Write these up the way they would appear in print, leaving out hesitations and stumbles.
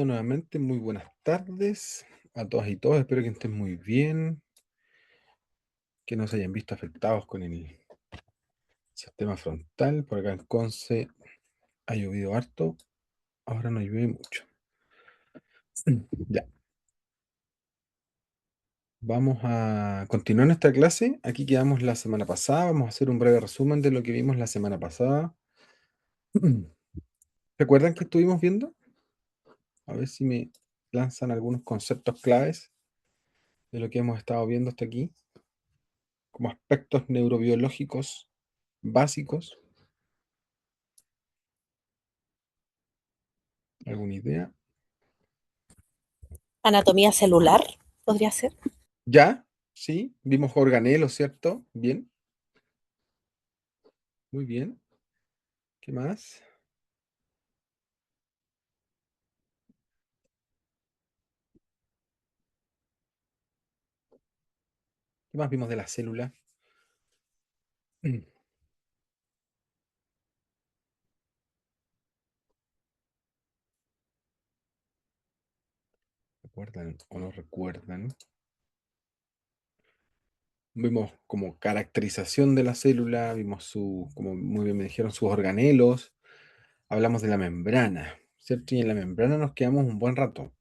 Nuevamente, muy buenas tardes a todas y todos. Espero que estén muy bien, que no se hayan visto afectados con el sistema frontal. Por acá en Conce ha llovido harto, ahora no llueve mucho. Ya, vamos a continuar nuestra clase. Aquí quedamos la semana pasada. Vamos a hacer un breve resumen de lo que vimos la semana pasada. ¿Recuerdan que estuvimos viendo? A ver si me lanzan algunos conceptos claves de lo que hemos estado viendo hasta aquí, como aspectos neurobiológicos básicos. ¿Alguna idea? Anatomía celular, podría ser. Ya, sí, vimos organelos, ¿cierto? Bien, muy bien. ¿Qué más? ¿Qué más vimos de la célula? ¿Recuerdan o no recuerdan? Vimos como caracterización de la célula, vimos como muy bien me dijeron, sus organelos. Hablamos de la membrana, ¿cierto? Y en la membrana nos quedamos un buen rato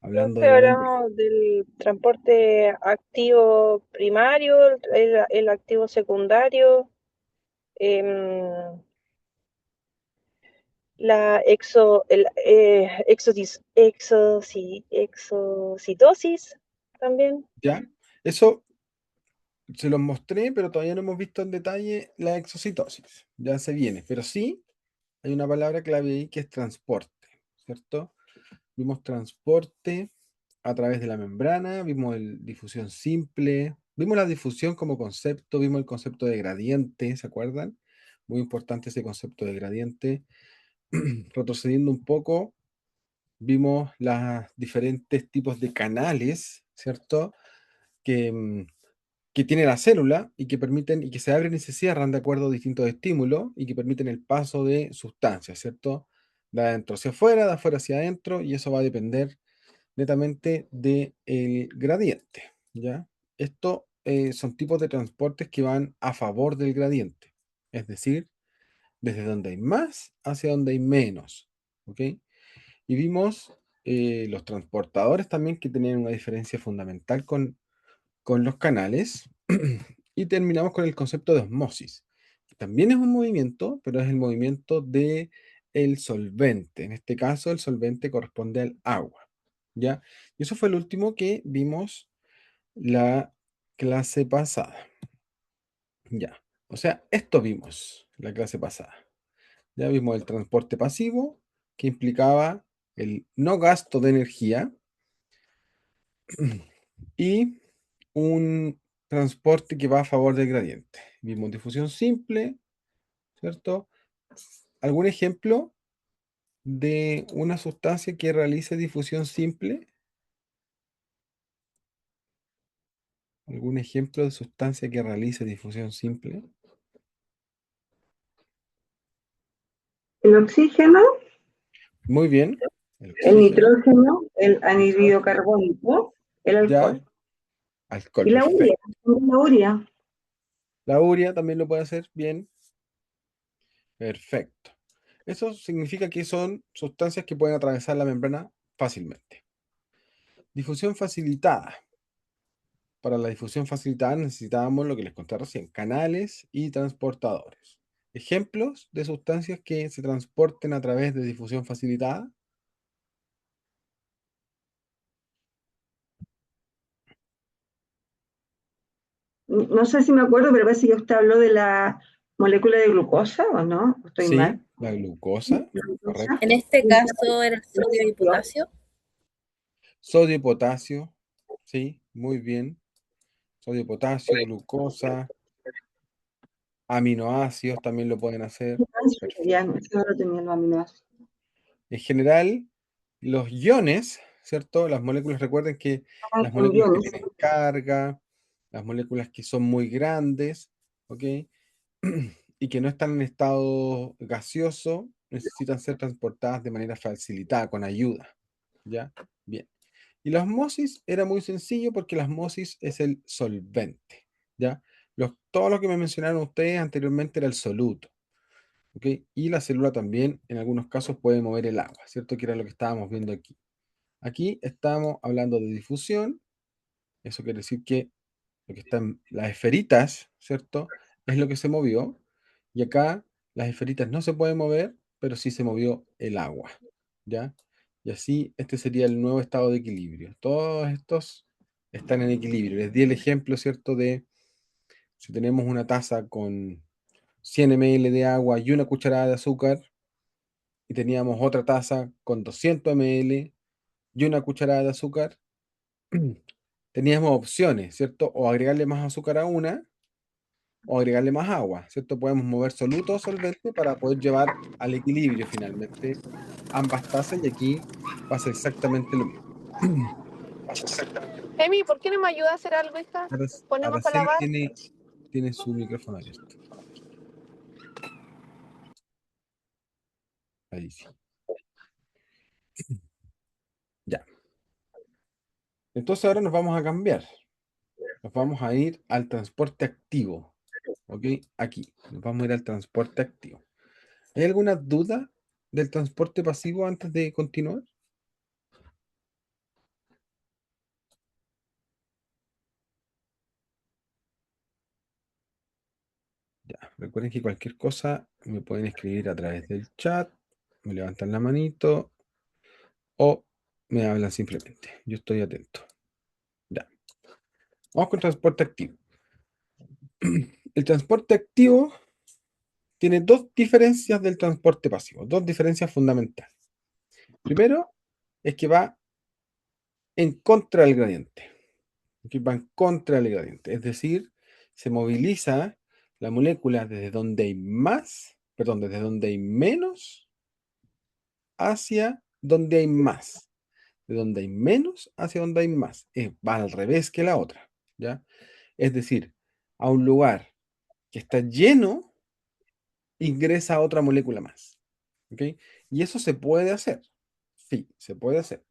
hablando de la membrana. Hablamos del transporte activo primario, el activo secundario, em, la exocitosis también. ¿Ya? Eso se los mostré, pero todavía no hemos visto en detalle la exocitosis. Ya se viene, pero sí hay una palabra clave ahí que es transporte, ¿cierto? Vimos transporte a través de la membrana, vimos difusión simple, vimos la difusión como concepto, vimos el concepto de gradiente, ¿se acuerdan? Muy importante ese concepto de gradiente. Retrocediendo un poco, vimos los diferentes tipos de canales, ¿cierto? Que, que tiene la célula y que permiten y que se abren y se cierran de acuerdo a distintos estímulos y que permiten el paso de sustancias, ¿cierto? De adentro hacia afuera, de afuera hacia adentro, y eso va a depender netamente del gradiente, ¿ya? Esto son tipos de transportes que van a favor del gradiente, es decir, desde donde hay más hacia donde hay menos, ¿ok? Y vimos los transportadores también que tenían una diferencia fundamental con los canales y terminamos con el concepto de osmosis, que también es un movimiento, pero es el movimiento de el solvente. En este caso, el solvente corresponde al agua, ¿ya? Y eso fue el último que vimos la clase pasada, ¿ya? O sea, esto vimos la clase pasada. Ya vimos el transporte pasivo, que implicaba el no gasto de energía, y un transporte que va a favor del gradiente. Vimos difusión simple, ¿cierto? ¿Algún ejemplo de una sustancia que realice difusión simple? ¿Algún ejemplo de sustancia que realice difusión simple? El oxígeno, Muy bien. El el oxígeno, nitrógeno, el anhídrido nitrógeno, carbónico, el ya, alcohol. alcohol, Y la urea, perfecto. también la urea. La urea también lo puede hacer, bien, perfecto. Eso significa que son sustancias que pueden atravesar la membrana fácilmente. Difusión facilitada. Para la difusión facilitada necesitábamos lo que les conté recién, canales y transportadores. Ejemplos de sustancias que se transporten a través de difusión facilitada. No sé si me acuerdo, pero parece que usted habló de la molécula de glucosa, ¿o no? ¿Estoy mal? Sí, la glucosa, La glucosa. En este caso era el sodio y potasio. sodio y potasio, sí, muy bien. Sodio, potasio, glucosa, aminoácidos también lo pueden hacer. Ya, Perfecto. eso no lo tenía los aminoácidos. En general, los iones, ¿cierto? Las moléculas, recuerden que las En moléculas que iones. tienen carga, las moléculas que son muy grandes, ¿ok? Y que no están en estado gaseoso, necesitan ser transportadas de manera facilitada, con ayuda. ¿Ya? Bien. Y la osmosis era muy sencillo porque la osmosis es el solvente, ¿ya? Todo lo que me mencionaron ustedes anteriormente era el soluto, ¿ok? Y la célula también, en algunos casos, puede mover el agua, ¿cierto? Que era lo que estábamos viendo aquí. Aquí estamos hablando de difusión, eso quiere decir que lo que están las esferitas, ¿cierto? Es lo que se movió. Y acá las esferitas no se pueden mover, pero sí se movió el agua, ¿ya? Y así este sería el nuevo estado de equilibrio. Todos estos están en equilibrio. Les di el ejemplo, ¿cierto? De si tenemos una taza con 100 ml de agua y una cucharada de azúcar, y teníamos otra taza con 200 ml y una cucharada de azúcar, teníamos opciones, ¿cierto? O agregarle más azúcar a una o agregarle más agua, ¿cierto? Podemos mover soluto o solvente para poder llevar al equilibrio finalmente ambas tazas y aquí pasa exactamente lo mismo. Emi, ¿por qué no me ayuda a hacer algo, hija? Ponemos para Araceli lavar. tiene su micrófono abierto. Ahí sí. Ya. Entonces ahora nos vamos a cambiar. Nos vamos a ir al transporte activo. ¿Ok? Aquí. Nos vamos a ir al transporte activo. ¿Hay alguna duda del transporte pasivo antes de continuar? Ya, recuerden que cualquier cosa me pueden escribir a través del chat, me levantan la manito o me hablan simplemente. Yo estoy atento. Ya, vamos con transporte activo. El transporte activo tiene dos diferencias del transporte pasivo, dos diferencias fundamentales. Primero es que va en contra del gradiente, que va en contra del gradiente, es decir, se moviliza la molécula desde donde hay más, perdón, desde donde hay menos hacia donde hay más. De donde hay menos hacia donde hay más. Va al revés que la otra, ¿ya? Es decir, a un lugar que está lleno, ingresa otra molécula más, ¿ok? Y eso se puede hacer, sí, se puede hacer,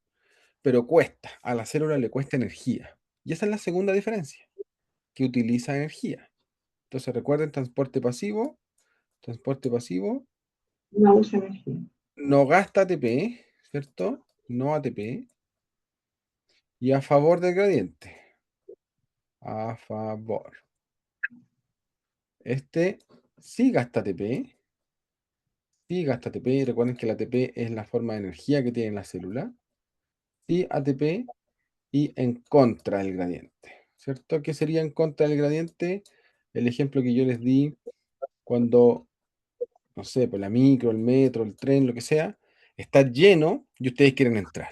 pero cuesta, a la célula le cuesta energía. Y esa es la segunda diferencia, que utiliza energía. Entonces recuerden, transporte pasivo No usa energía. no gasta ATP, ¿cierto? No ATP. Y a favor del gradiente. A favor. Este sí gasta ATP. Sí gasta ATP. Recuerden que la ATP es la forma de energía que tiene la célula. Sí ATP y en contra del gradiente. ¿Cierto? ¿Qué sería en contra del gradiente? El ejemplo que yo les di cuando, no sé, por la micro, el metro, el tren, lo que sea, está lleno y ustedes quieren entrar.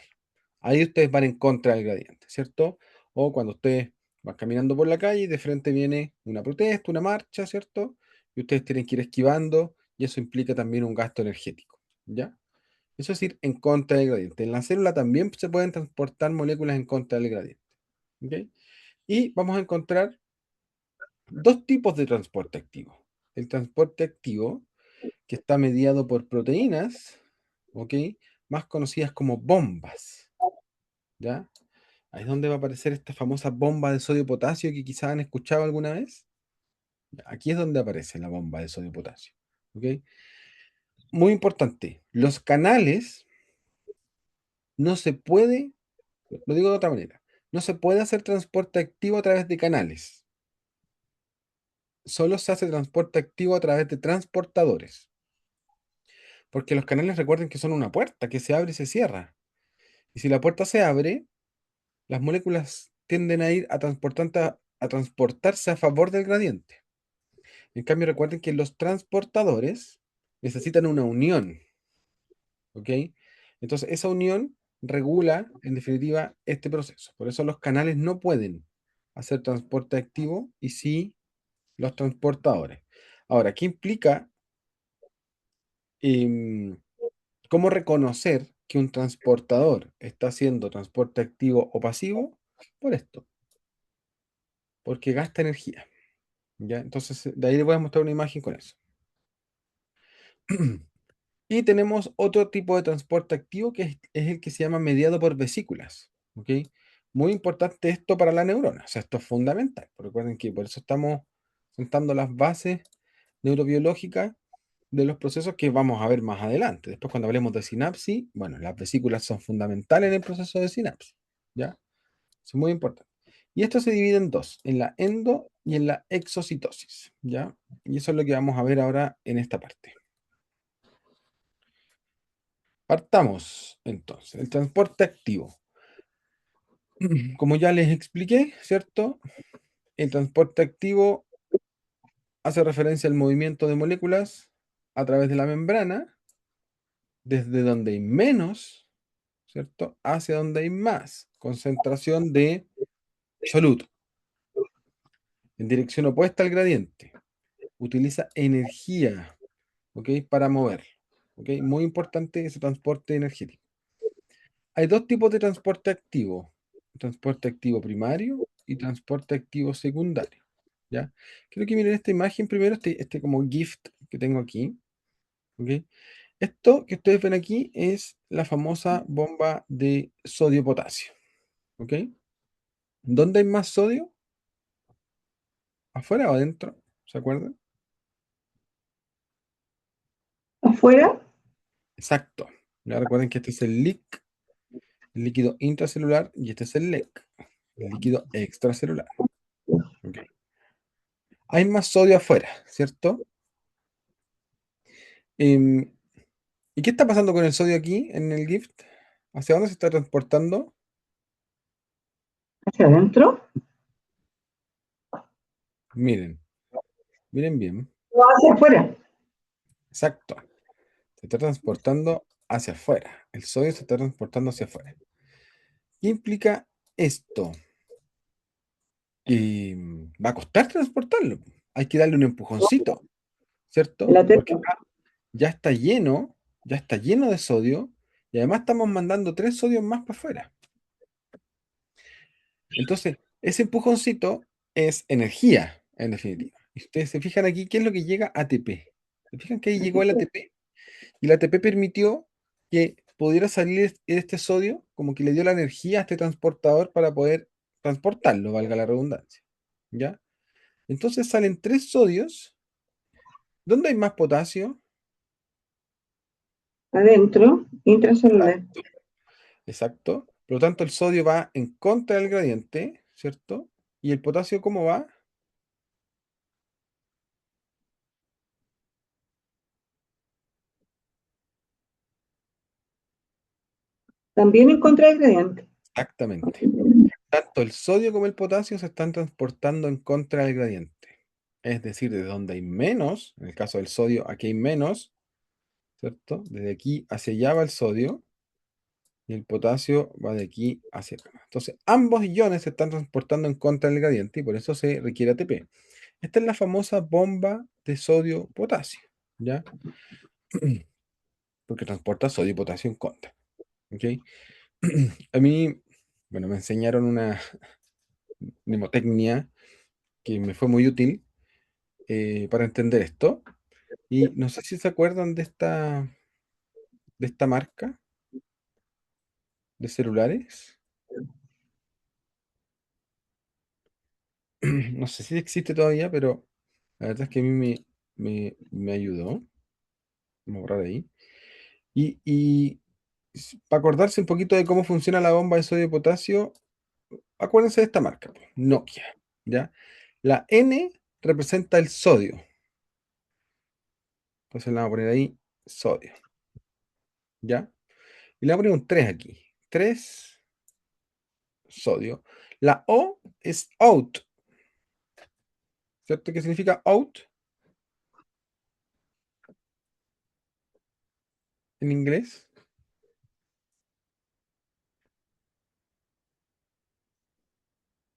Ahí ustedes van en contra del gradiente, ¿cierto? O cuando ustedes van caminando por la calle y de frente viene una protesta, una marcha, ¿cierto? Y ustedes tienen que ir esquivando y eso implica también un gasto energético, ¿ya? Eso es ir en contra del gradiente. En la célula también se pueden transportar moléculas en contra del gradiente, ¿ok? Y vamos a encontrar dos tipos de transporte activo. El transporte activo, que está mediado por proteínas, ¿ok? Más conocidas como bombas, ¿ya? Ahí es donde va a aparecer esta famosa bomba de sodio-potasio que quizás han escuchado alguna vez. Aquí es donde aparece la bomba de sodio-potasio. ¿Ok? Muy importante, los canales no se puede, lo digo de otra manera, no se puede hacer transporte activo a través de canales. Solo se hace transporte activo a través de transportadores. Porque los canales recuerden que son una puerta que se abre y se cierra. Y si la puerta se abre, las moléculas tienden a ir a transportarse a favor del gradiente. En cambio, recuerden que los transportadores necesitan una unión, ¿ok? Entonces, esa unión regula, en definitiva, este proceso. Por eso los canales no pueden hacer transporte activo y sí los transportadores. Ahora, ¿qué implica em, cómo reconocer que un transportador está haciendo transporte activo o pasivo? Por esto, porque gasta energía, ¿ya? Entonces, de ahí les voy a mostrar una imagen con eso. Y tenemos otro tipo de transporte activo que es el que se llama mediado por vesículas. ¿Ok? Muy importante esto para la neurona. O sea, esto es fundamental. Recuerden que por eso estamos sentando las bases neurobiológicas de los procesos que vamos a ver más adelante. Después, cuando hablemos de sinapsis, bueno, las vesículas son fundamentales en el proceso de sinapsis. ¿Ya? Es muy importante. Y esto se divide en dos, en la endo y en la exocitosis. ¿Ya? Y eso es lo que vamos a ver ahora en esta parte. Partamos entonces, el transporte activo. Como ya les expliqué, ¿cierto? El transporte activo hace referencia al movimiento de moléculas a través de la membrana, desde donde hay menos, ¿cierto? Hacia donde hay más concentración de soluto, en dirección opuesta al gradiente. Utiliza energía, ¿ok? Para mover, ¿ok? Muy importante ese transporte energético. Hay dos tipos de transporte activo primario y transporte activo secundario, ¿ya? Quiero que miren esta imagen primero, este como gift que tengo aquí, ¿ok? Esto que ustedes ven aquí es la famosa bomba de sodio-potasio, ¿ok? ¿Dónde hay más sodio? ¿Afuera o adentro? ¿Se acuerdan? ¿Afuera? Exacto. Ya recuerden que este es el LIC, el líquido intracelular, y este es el LEC, el líquido extracelular, ¿ok? Hay más sodio afuera, ¿cierto? Em, ¿Y qué está pasando con el sodio aquí en el gift? ¿Hacia dónde se está transportando? ¿Hacia adentro? Miren, miren bien. ¿O hacia afuera? Exacto. Se está transportando hacia afuera. El sodio se está transportando hacia afuera. ¿Qué implica esto? Que va a costar transportarlo. Hay que darle un empujoncito, ¿En ¿cierto? la Porque teta? acá ya está lleno de sodio y además estamos mandando 3 sodios más para afuera. Entonces, ese empujoncito es energía, en definitiva. Y ustedes se fijan aquí, ¿qué es lo que llega? ATP. ¿Se fijan que ahí llegó el ATP? Y el ATP permitió que pudiera salir este sodio, como que le dio la energía a este transportador para poder transportarlo, valga la redundancia. ¿Ya? Entonces salen 3 sodios. ¿Dónde hay más potasio? Adentro, intracelular. Exacto. Exacto. Por lo tanto, el sodio va en contra del gradiente, ¿cierto? ¿Y el potasio cómo va? También en contra del gradiente. Exactamente. Tanto el sodio como el potasio se están transportando en contra del gradiente. Es decir, de donde hay menos, en el caso del sodio, aquí hay menos, ¿cierto? Desde aquí hacia allá va el sodio y el potasio va de aquí hacia acá. Entonces, ambos iones se están transportando en contra del gradiente y por eso se requiere ATP. Esta es la famosa bomba de sodio-potasio, ¿ya? Porque transporta sodio y potasio en contra, ¿ok? A mí, bueno, me enseñaron una mnemotecnia que me fue muy útil para entender esto. Y no sé si se acuerdan de esta marca de celulares. No sé si existe todavía, pero la verdad es que a mí me ayudó. Vamos a borrar ahí. Y para acordarse un poquito de cómo funciona la bomba de sodio y potasio, acuérdense de esta marca, po, Nokia, ¿ya? La N representa el sodio. Entonces le vamos a poner ahí sodio, ¿ya? Y le vamos a poner un 3 aquí. 3 sodio. La O es out, ¿cierto? ¿Qué significa out en inglés?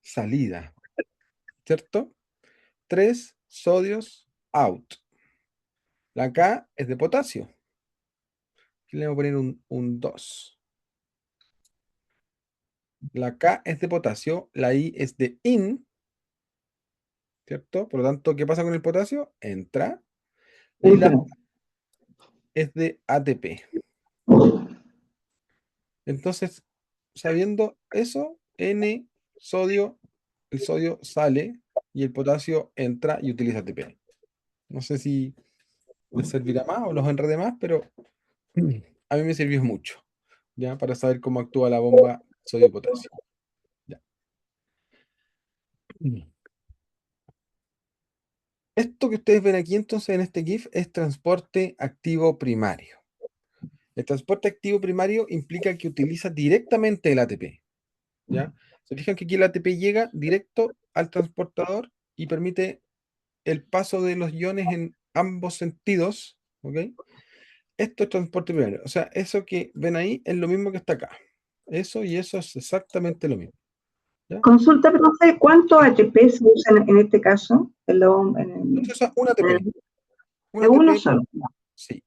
Salida, ¿cierto? 3 sodios out. La K es de potasio. Aquí le vamos a poner un 2. La K es de potasio, la I es de in, ¿cierto? Por lo tanto, ¿qué pasa con el potasio? Entra. Y la, Entra. es de ATP. Entonces, sabiendo eso, N, sodio, el sodio sale y el potasio entra y utiliza ATP. No sé si les servirá más o los enrede más, pero a mí me sirvió mucho, ¿ya? Para saber cómo actúa la bomba sodio-potasio. Ya. Esto que ustedes ven aquí entonces en este GIF es transporte activo primario. El transporte activo primario implica que utiliza directamente el ATP, ¿ya? Se fijan que aquí el ATP llega directo al transportador y permite el paso de los iones en ambos sentidos, ¿ok? Esto es transporte primario. O sea, eso que ven ahí es lo mismo que está acá. Eso y eso es exactamente lo mismo, ¿ya? Consulta, profe, ¿cuánto ATP se usa en este caso? Entonces, un ATP. Un De uno ATP solo. sí,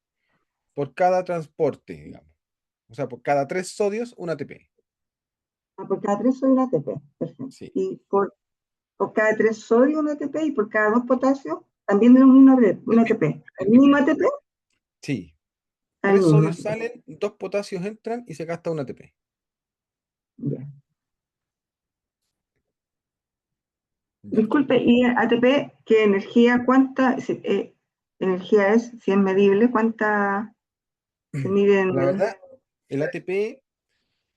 por cada transporte, digamos. O sea, por cada 3 sodios, un ATP. Por cada 3 sodio un ATP. Perfecto. Sí, Y por cada 3 sodio un ATP y por cada 2 potasio también de un el mismo. ATP. ¿El mismo ATP? Sí. El 3 mismo sodios ATP. salen, 2 potasios entran y se gasta un ATP. Ya. ¿Ya? Disculpe, ¿y ATP qué energía, cuánta energía es? Si es medible, ¿cuánta se mide en...? La verdad, el ATP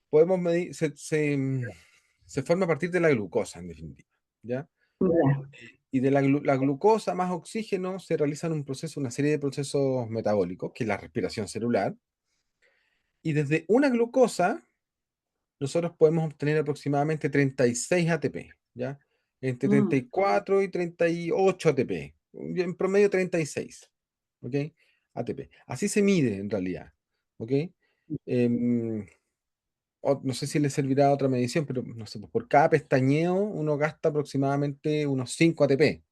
podemos medir, se forma a partir de la glucosa, en definitiva. ¿Ya? Ya. Y de la glucosa más oxígeno se realizan un proceso, una serie de procesos metabólicos, que es la respiración celular. Y desde una glucosa, nosotros podemos obtener aproximadamente 36 ATP, ¿ya? Entre Mm, 34 y 38 ATP. En promedio 36, ¿ok? ATP. Así se mide en realidad, ¿ok? Em, no sé si le servirá otra medición, pero no sé, pues por cada pestañeo uno gasta aproximadamente unos 5 ATP,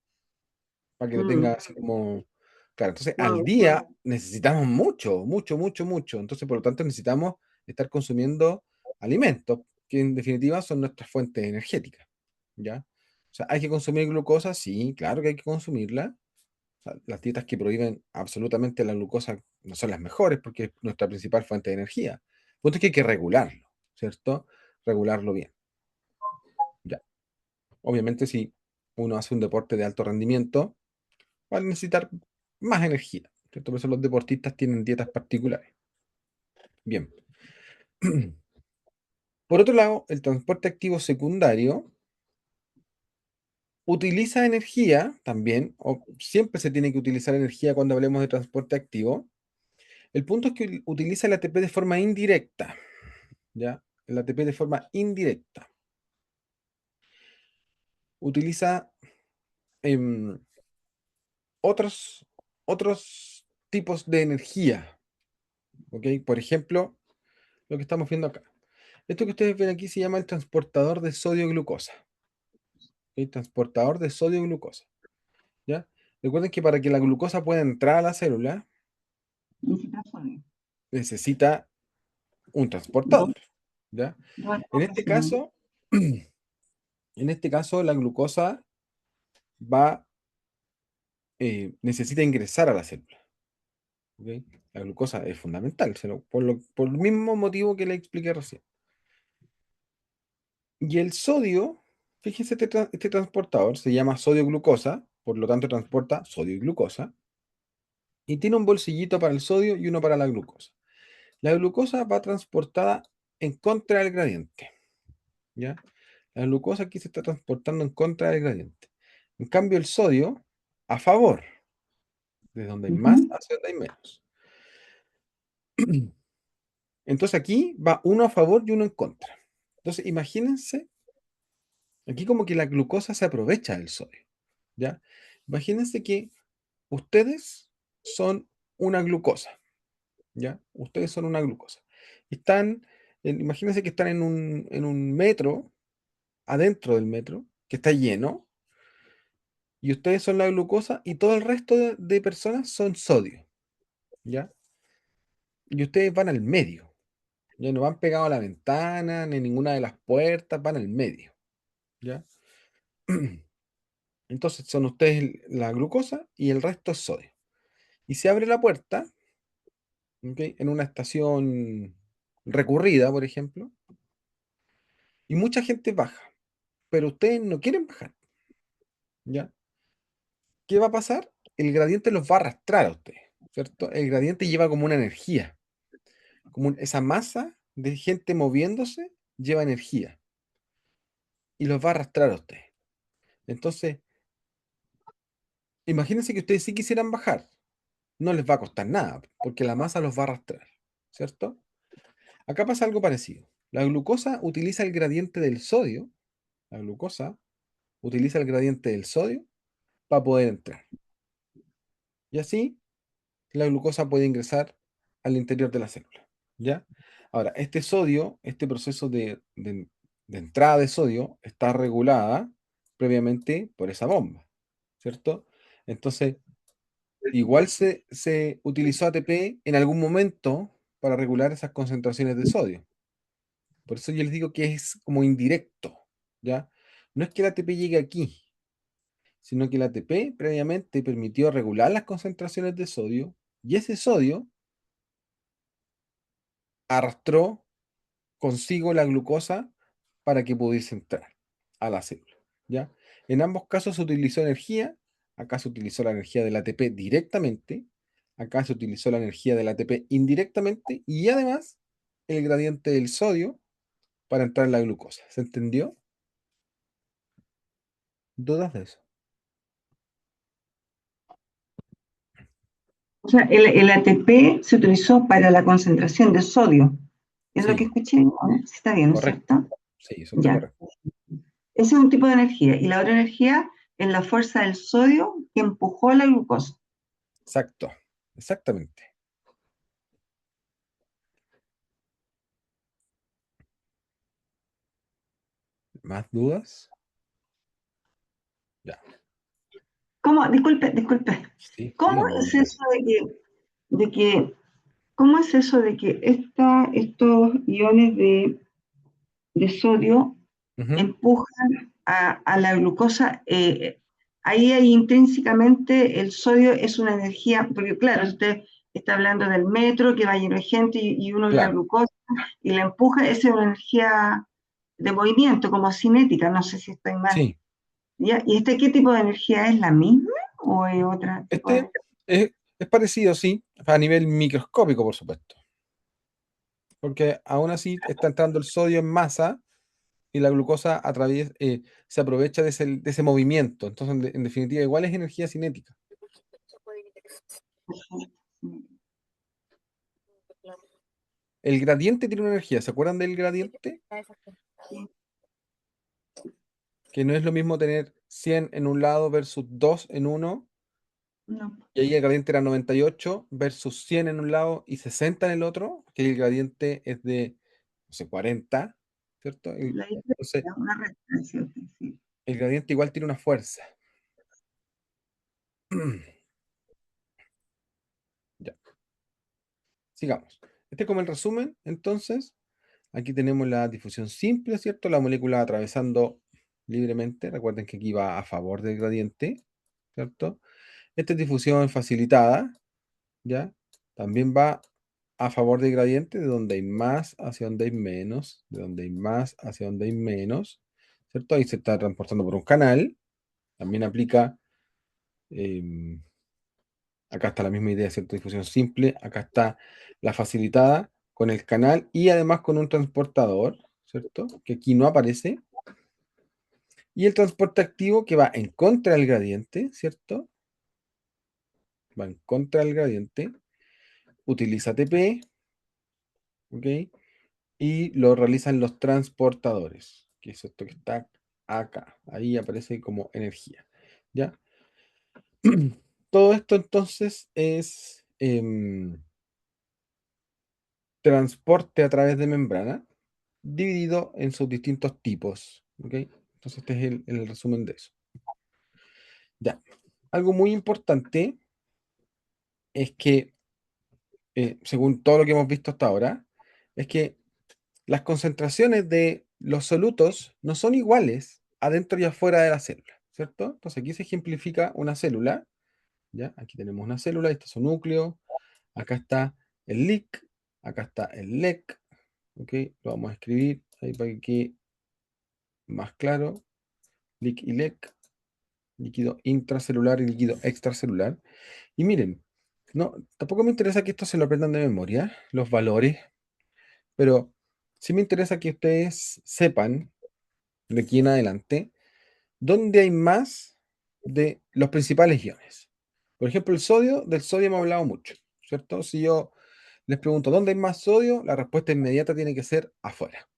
para que lo mm, tenga así como... Claro, entonces al no, día necesitamos mucho, mucho, mucho, mucho. Entonces, por lo tanto, necesitamos estar consumiendo alimentos, que en definitiva son nuestras fuentes energéticas, ¿ya? O sea, ¿hay que consumir glucosa? Sí, claro que hay que consumirla. O sea, las dietas que prohíben absolutamente la glucosa no son las mejores porque es nuestra principal fuente de energía. El punto es que hay que regularlo, ¿cierto? Regularlo bien, ya. Obviamente, si uno hace un deporte de alto rendimiento, va a necesitar más energía, ¿cierto? Por eso los deportistas tienen dietas particulares. Bien. Por otro lado, el transporte activo secundario utiliza energía también, o siempre se tiene que utilizar energía cuando hablemos de transporte activo. El punto es que utiliza el ATP de forma indirecta, ¿ya? El ATP de forma indirecta. Utiliza em, otros, otros tipos de energía, ¿ok? Por ejemplo, lo que estamos viendo acá. Esto que ustedes ven aquí se llama el transportador de sodio-glucosa. ¿Ok? Transportador de sodio-glucosa, ¿ya? Recuerden que para que la glucosa pueda entrar a la célula, necesita sodio. necesita un Dos, transportador, ¿ya? dos En este ocasiones. caso, en este caso, la glucosa va, necesita ingresar a la célula, ¿ok? La glucosa es fundamental, por el mismo motivo que le expliqué recién. Y el sodio, fíjense, este transportador se llama sodio-glucosa, por lo tanto transporta sodio y glucosa, y tiene un bolsillito para el sodio y uno para la glucosa. La glucosa va transportada en contra del gradiente, ¿ya? La glucosa aquí se está transportando en contra del gradiente. En cambio, el sodio, a favor, de donde hay más Ujú. hacia donde hay menos. Entonces aquí va uno a favor y uno en contra. Entonces, imagínense, aquí como que la glucosa se aprovecha del sodio, ¿ya? Imagínense que ustedes son una glucosa, ¿ya? Ustedes son una glucosa. Están, imagínense que están en un metro, adentro del metro, que está lleno, y ustedes son la glucosa y todo el resto de personas son sodio, ¿ya? Y ustedes van al medio, ya no van pegados a la ventana, ni ninguna de las puertas, van al medio, ¿ya? Entonces son ustedes la glucosa y el resto es sodio. Y se abre la puerta ¿ok? En una estación recurrida, por ejemplo, y mucha gente baja, pero ustedes no quieren bajar, ¿ya? ¿Qué va a pasar? El gradiente los va a arrastrar a ustedes, ¿cierto? El gradiente lleva como una energía, esa masa de gente moviéndose lleva energía y los va a arrastrar a ustedes. Entonces, imagínense que ustedes sí quisieran bajar, no les va a costar nada, porque la masa los va a arrastrar, ¿cierto? Acá pasa algo parecido. La glucosa utiliza el gradiente del sodio, la glucosa utiliza el gradiente del sodio para poder entrar. Y así la glucosa puede ingresar al interior de la célula, ¿ya? Ahora, este sodio, este proceso de entrada de sodio está regulada previamente por esa bomba, ¿cierto? Entonces, igual se utilizó ATP en algún momento para regular esas concentraciones de sodio. Por eso yo les digo que es como indirecto, ¿ya? No es que el ATP llegue aquí, sino que el ATP previamente permitió regular las concentraciones de sodio y ese sodio arrastró consigo la glucosa para que pudiese entrar a la célula, ¿ya? En ambos casos se utilizó energía, acá se utilizó la energía del ATP directamente, acá se utilizó la energía del ATP indirectamente y además el gradiente del sodio para entrar en la glucosa. ¿Se entendió? ¿Dudas de eso? O sea, el ATP se utilizó para la concentración de sodio. Es lo que Sí, escuché, ¿no? Sí, está bien, ¿no es correcto. cierto? Sí, eso está Ya. correcto. Ese es un tipo de energía. Y la otra energía es la fuerza del sodio que empujó la glucosa. Exacto, exactamente. ¿Más dudas? Ya, ¿Cómo? Disculpe. sí, ¿Cómo dígame, es Andrea. eso de que, cómo es eso de que estos iones de sodio Ujú, empujan a la glucosa? Ahí hay intrínsecamente el sodio es una energía, porque claro, usted está hablando del metro que va lleno de gente y uno ve la claro, glucosa y la empuja, esa es una energía de movimiento, como cinética, no sé si estoy mal. sí. ¿Ya? ¿Y qué tipo de energía es la misma o es otro tipo de Este es parecido, sí, a nivel microscópico, por supuesto, porque aún así está entrando el sodio en masa y la glucosa se aprovecha de ese movimiento. Entonces, en definitiva, igual es energía cinética. El gradiente tiene una energía, ¿se acuerdan del gradiente? Que no es lo mismo tener 100 en un lado versus 2 en uno, No, y ahí el gradiente era 98 versus 100 en un lado y 60 en el otro, que el gradiente es de, no sé, 40, ¿cierto? la Entonces, diferencia, una referencia, sí. el gradiente igual tiene una fuerza. Ya, sigamos. Este es como el resumen, entonces. Aquí tenemos la difusión simple, ¿cierto? La molécula atravesando libremente. Recuerden que aquí va a favor del gradiente, ¿cierto? Esta es difusión facilitada, ¿ya? También va a favor del gradiente, de donde hay más hacia donde hay menos, de donde hay más hacia donde hay menos, ¿cierto? Ahí se está transportando por un canal. También aplica, em, acá está la misma idea, ¿cierto? Difusión simple. Acá está la facilitada con el canal y además con un transportador, ¿cierto? Que aquí no aparece. Y el transporte activo que va en contra del gradiente, ¿cierto? Va en contra del gradiente. Utiliza ATP, ¿ok? Y lo realizan los transportadores, que es esto que está acá. Ahí aparece como energía, ¿ya? Todo esto entonces es transporte a través de membrana, dividido en sus distintos tipos, ¿ok? Entonces este es el resumen de eso. Ya. Algo muy importante es que, según todo lo que hemos visto hasta ahora, es que las concentraciones de los solutos no son iguales adentro y afuera de la célula, ¿cierto? Entonces aquí se ejemplifica una célula, ¿ya? Aquí tenemos una célula, este es su núcleo, acá está el LIC, acá está el LEC, ¿ok? Lo vamos a escribir ahí para que quede más claro. LIC y LEC, líquido intracelular y líquido extracelular. Y miren, no, tampoco me interesa que esto se lo aprendan de memoria, los valores, pero sí me interesa que ustedes sepan de aquí en adelante dónde hay más de los principales iones. Por ejemplo, el sodio, del sodio hemos hablado mucho, ¿cierto? Si yo les pregunto dónde hay más sodio, la respuesta inmediata tiene que ser afuera,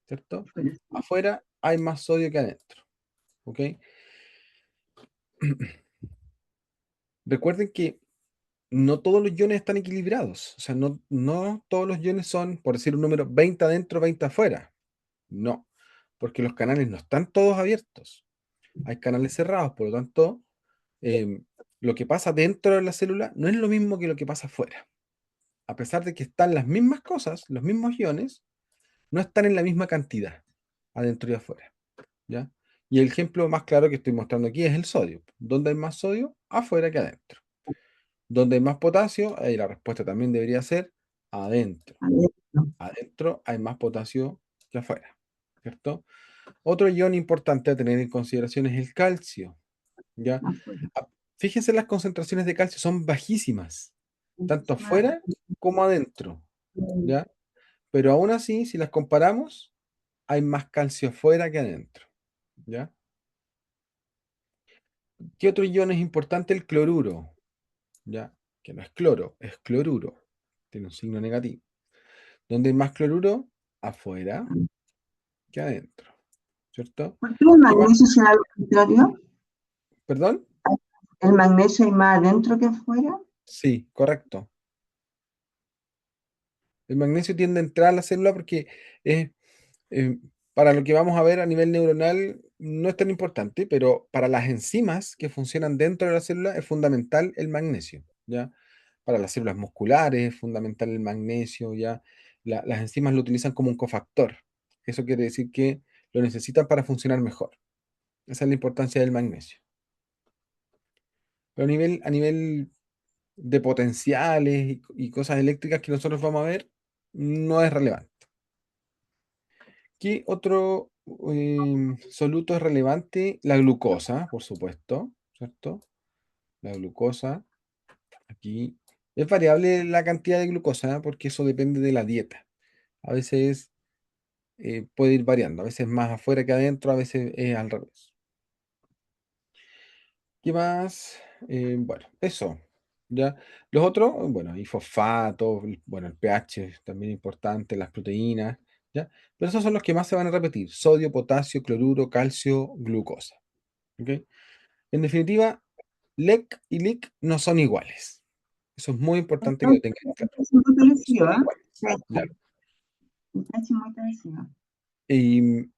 ¿cierto? Afuera hay más sodio que adentro, ¿ok? Recuerden que no todos los iones están equilibrados, o sea, no todos los iones son, por decir un número, 20 adentro, 20 afuera. No, porque los canales no están todos abiertos. Hay canales cerrados, por lo tanto, lo que pasa dentro de la célula no es lo mismo que lo que pasa afuera. A pesar de que están las mismas cosas, los mismos iones, no están en la misma cantidad adentro y afuera, ¿ya? Y el ejemplo más claro que estoy mostrando aquí es el sodio. ¿Dónde hay más sodio? Afuera que adentro. ¿Dónde hay más potasio? Ahí la respuesta también debería ser adentro. Adentro hay más potasio que afuera, ¿cierto? Otro ion importante a tener en consideración es el calcio, ¿ya? Ah, fíjense, las concentraciones de calcio son bajísimas, tanto afuera como adentro, ¿ya? Pero aún así, si las comparamos, hay más calcio afuera que adentro, ¿ya? ¿Qué otro ion es importante? El cloruro, ¿ya? Que no es cloro, es cloruro. Tiene un signo negativo. ¿Dónde hay más cloruro? Afuera que adentro, ¿cierto? ¿Por qué el ¿Qué más? magnesio será lo contrario? ¿Perdón? ¿El magnesio hay más adentro que afuera? Sí, correcto. El magnesio tiende a entrar a la célula porque es, eh, para lo que vamos a ver a nivel neuronal no es tan importante, pero para las enzimas que funcionan dentro de la célula es fundamental el magnesio, ¿ya? Para las células musculares es fundamental el magnesio, ¿ya? Las enzimas lo utilizan como un cofactor. Eso quiere decir que lo necesitan para funcionar mejor. Esa es la importancia del magnesio. Pero a nivel de potenciales y cosas eléctricas que nosotros vamos a ver, no es relevante. ¿Qué otro soluto es relevante? La glucosa, por supuesto, ¿cierto? La glucosa, aquí. Es variable la cantidad de glucosa, ¿eh? Porque eso depende de la dieta. A veces puede ir variando, a veces más afuera que adentro, a veces es al revés. ¿Qué más? Bueno, eso. ¿Ya? Los otros, bueno, y fosfatos, bueno, el pH es también importante, las proteínas, ¿ya? Pero esos son los que más se van a repetir: sodio, potasio, cloruro, calcio, glucosa. ¿Ok? En definitiva, LEC y LIC no son iguales. Eso es muy importante que lo tengan claro. Es muy No son parecido, ¿eh? iguales. Sí, ¿Ya? es muy parecido. Y,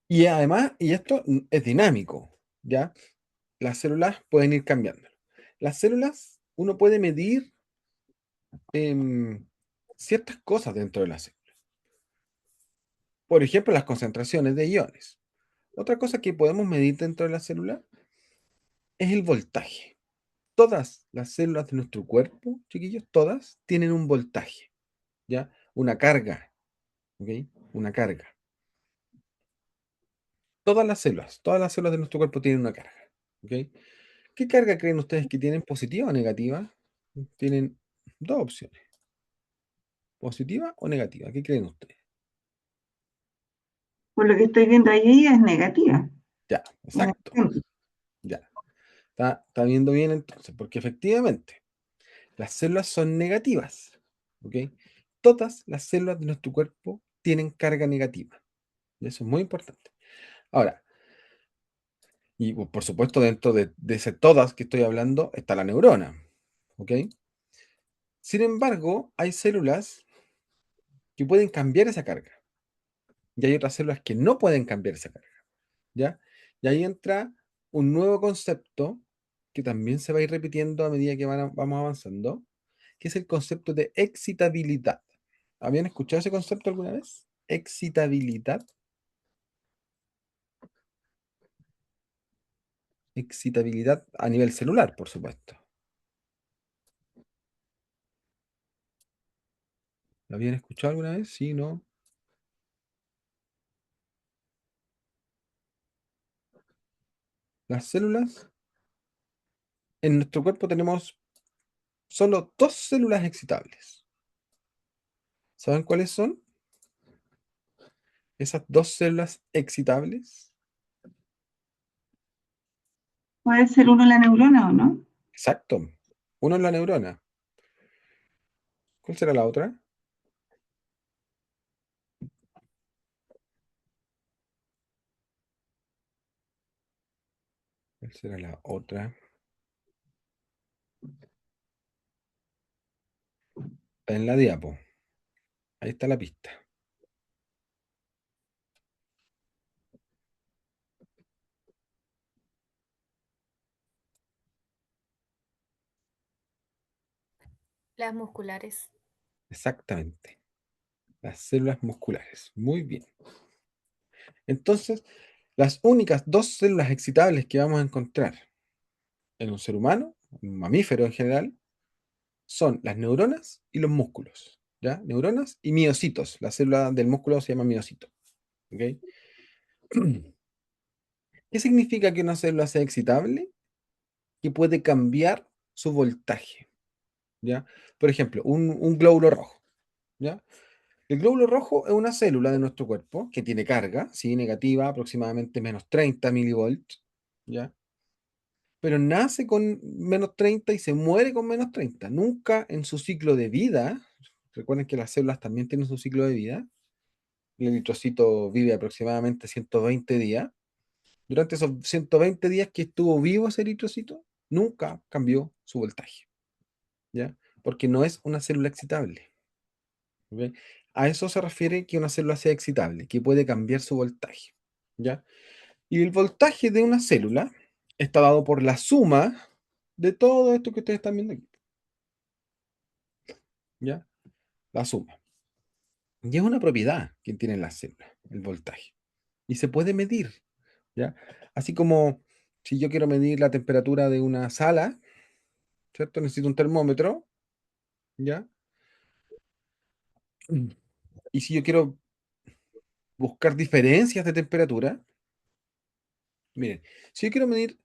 y además, y esto es dinámico, ¿ya? Las células pueden ir cambiando. Las células, uno puede medir ciertas cosas dentro de la célula. Por ejemplo, las concentraciones de iones. Otra cosa que podemos medir dentro de la célula es el voltaje. Todas las células de nuestro cuerpo, chiquillos, todas tienen un voltaje, ¿ya? Una carga, ¿ok? Una carga. Todas las células de nuestro cuerpo tienen una carga, ¿ok? ¿Qué carga creen ustedes que tienen, positiva o negativa? Tienen dos opciones, positiva o negativa. ¿Qué creen ustedes? Por lo que estoy viendo ahí es negativa. Ya, exacto. Ya. Está viendo bien entonces, porque efectivamente las células son negativas, ¿ok? Todas las células de nuestro cuerpo tienen carga negativa. Y eso es muy importante. Ahora, y por supuesto dentro de ese todas que estoy hablando está la neurona, ¿ok? Sin embargo, hay células que pueden cambiar esa carga y hay otras células que no pueden cambiar esa carga, ¿ya? Y ahí entra un nuevo concepto que también se va a ir repitiendo a medida que vamos avanzando, que es el concepto de excitabilidad. ¿Habían escuchado ese concepto alguna vez? Excitabilidad. Excitabilidad a nivel celular, por supuesto. ¿La habían escuchado alguna vez? Sí, ¿no? Las células, en nuestro cuerpo tenemos solo dos células excitables. ¿Saben cuáles son esas dos células excitables? ¿Puede ser uno la neurona o no? Exacto. Uno es la neurona. ¿Cuál será la otra? ¿Cuál será la otra? Está en la diapo. Ahí está la pista. Las musculares. Exactamente. Las células musculares. Muy bien. Entonces, las únicas dos células excitables que vamos a encontrar en un ser humano, un mamífero en general, son las neuronas y los músculos. ¿Ya? Neuronas y miocitos. La célula del músculo se llama miocito. ¿Ok? ¿Qué significa que una célula sea excitable? Que puede cambiar su voltaje. ¿Ya? Por ejemplo, un glóbulo rojo. ¿Ya? El glóbulo rojo es una célula de nuestro cuerpo que tiene carga, ¿sí? Negativa, aproximadamente menos 30 milivolts, ¿ya? Pero nace con menos 30 y se muere con menos 30. Nunca en su ciclo de vida, recuerden que las células también tienen su ciclo de vida, el eritrocito vive aproximadamente 120 días. Durante esos 120 días que estuvo vivo ese eritrocito, nunca cambió su voltaje, ¿ya? Porque no es una célula excitable. ¿Ok? A eso se refiere que una célula sea excitable, que puede cambiar su voltaje, ¿ya? Y el voltaje de una célula está dado por la suma de todo esto que ustedes están viendo aquí, ¿ya? La suma. Y es una propiedad que tienen las células, el voltaje. Y se puede medir, ¿ya? Así como si yo quiero medir la temperatura de una sala, ¿cierto? Necesito un termómetro, ¿ya? Y si yo quiero buscar diferencias de temperatura, miren, si yo quiero medir,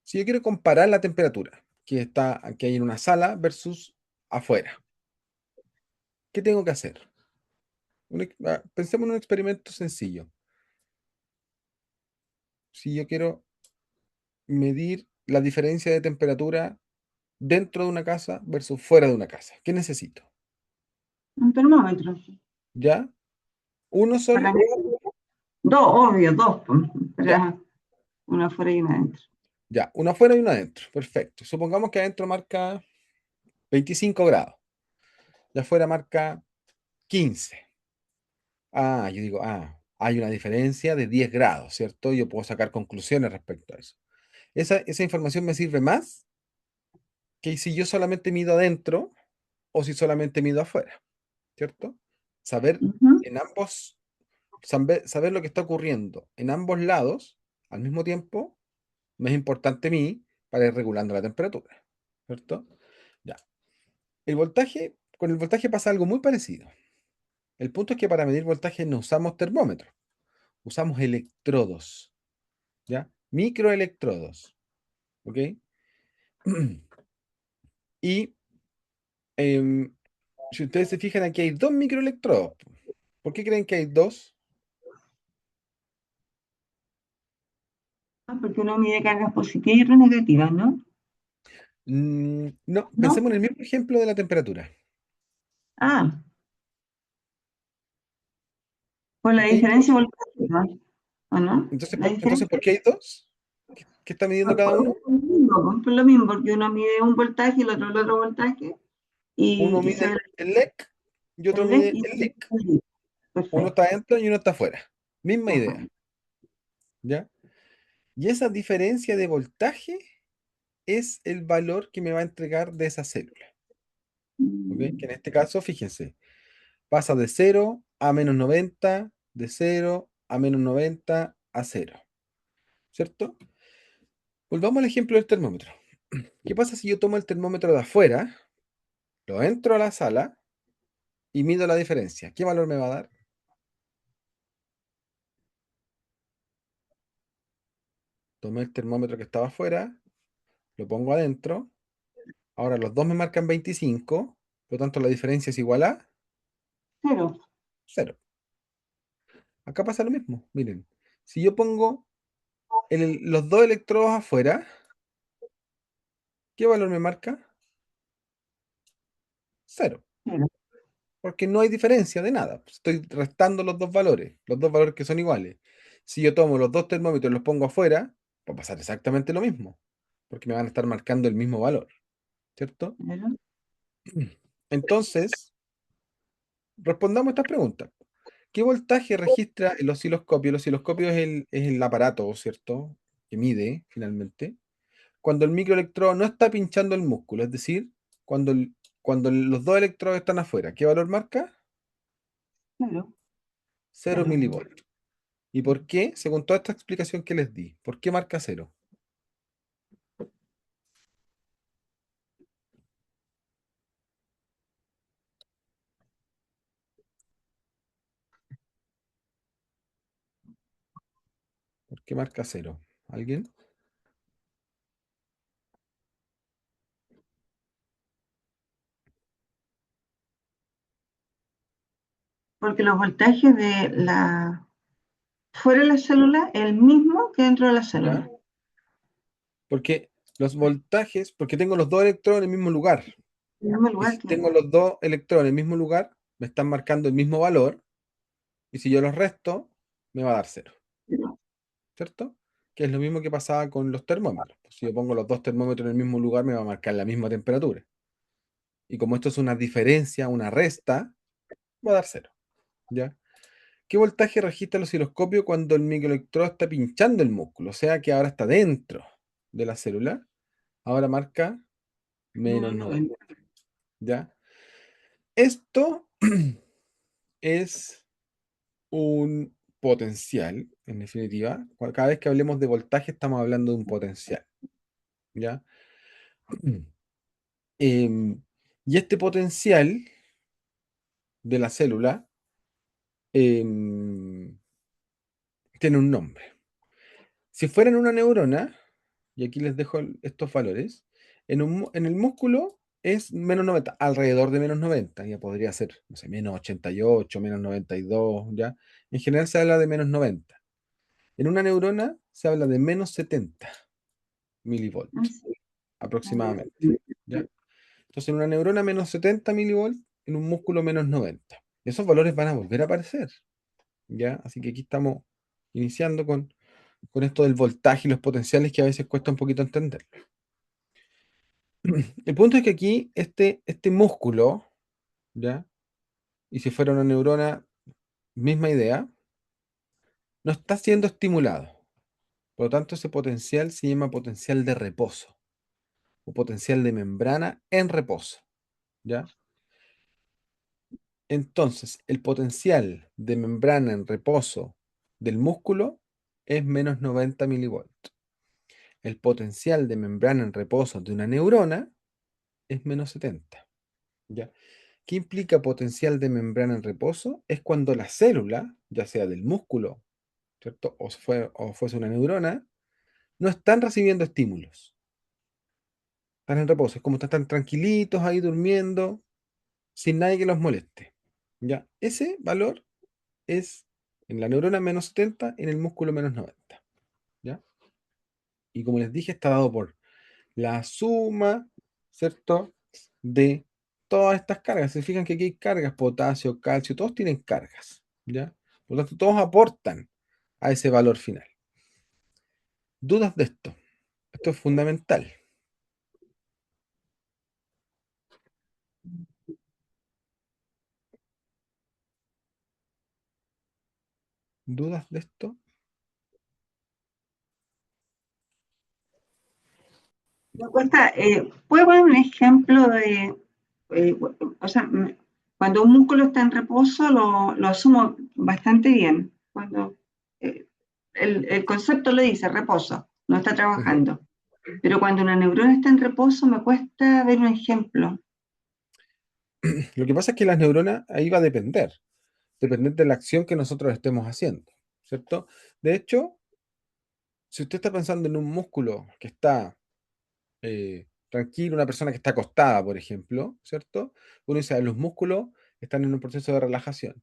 si yo quiero comparar la temperatura que hay en una sala versus afuera, ¿qué tengo que hacer? Pensemos en un experimento sencillo. Si yo quiero medir la diferencia de temperatura dentro de una casa versus fuera de una casa, ¿qué necesito? Un termómetro. ¿Ya? ¿Uno Para solo? medir. Dos, obvio, dos, pues, Ya, para una afuera y una adentro. ya. Uno afuera y uno adentro. Perfecto. Supongamos que adentro marca 25 grados y afuera marca 15. Yo digo, hay una diferencia de 10 grados, ¿cierto? Yo puedo sacar conclusiones respecto a eso. Esa información me sirve más que si yo solamente mido adentro o si solamente mido afuera, ¿cierto? Saber Ujú. en ambos, saber lo que está ocurriendo en ambos lados al mismo tiempo me es importante a mí para ir regulando la temperatura, ¿cierto? Ya. Con el voltaje pasa algo muy parecido. El punto es que para medir voltaje no usamos termómetros, usamos electrodos, ¿ya? Microelectrodos, ¿ok? Y em, si ustedes se fijan, aquí hay dos microelectrodos. ¿Por qué creen que hay dos? Porque uno mide cargas positivas y otras negativas, ¿no? No, ¿No? pensemos en el mismo ejemplo de la temperatura. Ah, por la Aquí hay diferencia dos. voltática, ¿o no? Entonces, La ¿por diferencia qué hay dos? ¿Qué está midiendo cada uno? por lo mismo, porque uno mide un voltaje y el otro voltaje, Uno y mide se ve el LEC y otro el LED mide y el LIC. el LED. Uno está Perfecto. adentro y uno está afuera. Misma Ajá. idea, ¿ya? Y esa diferencia de voltaje es el valor que me va a entregar de esa célula, ¿ok? Que en este caso, fíjense, pasa de 0 a -90, de 0 a -90 a 0, ¿cierto? Volvamos al ejemplo del termómetro. ¿Qué pasa si yo tomo el termómetro de afuera, lo entro a la sala y mido la diferencia. ¿Qué valor me va a dar? Tomé el termómetro que estaba afuera, lo pongo adentro. Ahora los dos me marcan 25, por lo tanto la diferencia es igual a Cero. 0. Acá pasa lo mismo, miren. Si yo pongo los dos electrodos afuera, ¿qué valor me marca? 0. Cero. Porque no hay diferencia de nada. Estoy restando los dos valores que son iguales. Si yo tomo los dos termómetros y los pongo afuera, va a pasar exactamente lo mismo, porque me van a estar marcando el mismo valor, ¿cierto? Cero. Entonces, respondamos estas preguntas. ¿Qué voltaje registra el osciloscopio? El osciloscopio es el aparato, ¿cierto? Que mide finalmente. Cuando el microelectrodo no está pinchando el músculo, es decir, cuando los dos electrodos están afuera, ¿qué valor marca? Cero. 0 milivoltios. ¿Y por qué? Según toda esta explicación que les di. ¿Por qué marca 0? ¿Por qué marca 0? ¿Alguien? Porque los voltajes de fuera de la célula es el mismo que dentro de la célula. ¿Ya? Porque los voltajes, porque tengo los dos electrones en el mismo lugar. En el mismo Y lugar si que tengo los dos electrones en el mismo lugar, me están marcando el mismo valor. Y si yo los resto, me va a dar 0. ¿Cierto? Que es lo mismo que pasaba con los termómetros. Si yo pongo los dos termómetros en el mismo lugar, me va a marcar la misma temperatura. Y como esto es una diferencia, una resta, va a dar 0. ¿Ya? ¿Qué voltaje registra el osciloscopio cuando el microelectrodo está pinchando el músculo? O sea que ahora está dentro de la célula. Ahora marca menos 90. ¿Ya? Esto es un potencial, en definitiva. Cada vez que hablemos de voltaje estamos hablando de un potencial. ¿Ya? Y este potencial de la célula em, tiene un nombre. Si fuera en una neurona, y aquí les dejo estos valores, en el músculo es menos 90, alrededor de menos 90, ya podría ser, no sé, menos 88, menos 92, ¿ya? En general se habla de menos 90. En una neurona se habla de menos 70 milivolts, aproximadamente, ¿ya? Entonces en una neurona menos 70 milivolts, en un músculo menos 90. Esos valores van a volver a aparecer, ¿ya? Así que aquí estamos iniciando con esto del voltaje y los potenciales que a veces cuesta un poquito entender. El punto es que aquí este músculo, ¿ya? Y si fuera una neurona, misma idea, no está siendo estimulado. Por lo tanto, ese potencial se llama potencial de reposo o potencial de membrana en reposo, ¿ya? Entonces, el potencial de membrana en reposo del músculo es menos 90 milivolts. El potencial de membrana en reposo de una neurona es menos 70, ¿ya? ¿Qué implica potencial de membrana en reposo? Es cuando la célula, ya sea del músculo, ¿cierto? O fuese una neurona, no están recibiendo estímulos. Están en reposo. Es como están tranquilitos ahí durmiendo, sin nadie que los moleste. ¿Ya? Ese valor es en la neurona menos 70, en el músculo menos 90. ¿Ya? Y como les dije, está dado por la suma, ¿cierto? De todas estas cargas. Se fijan que aquí hay cargas, potasio, calcio, todos tienen cargas, ¿ya? Por lo tanto, todos aportan a ese valor final. ¿Dudas de esto? Esto es fundamental. ¿Dudas de esto? Me cuesta, ¿puedo poner un ejemplo de, o sea, cuando un músculo está en reposo lo asumo bastante bien, cuando el concepto lo dice, reposo, no está trabajando, pero cuando una neurona está en reposo me cuesta ver un ejemplo. Lo que pasa es que las neuronas ahí va a depender de la acción que nosotros estemos haciendo, ¿cierto? De hecho, si usted está pensando en un músculo que está tranquilo, una persona que está acostada, por ejemplo, ¿cierto? Uno dice, los músculos están en un proceso de relajación.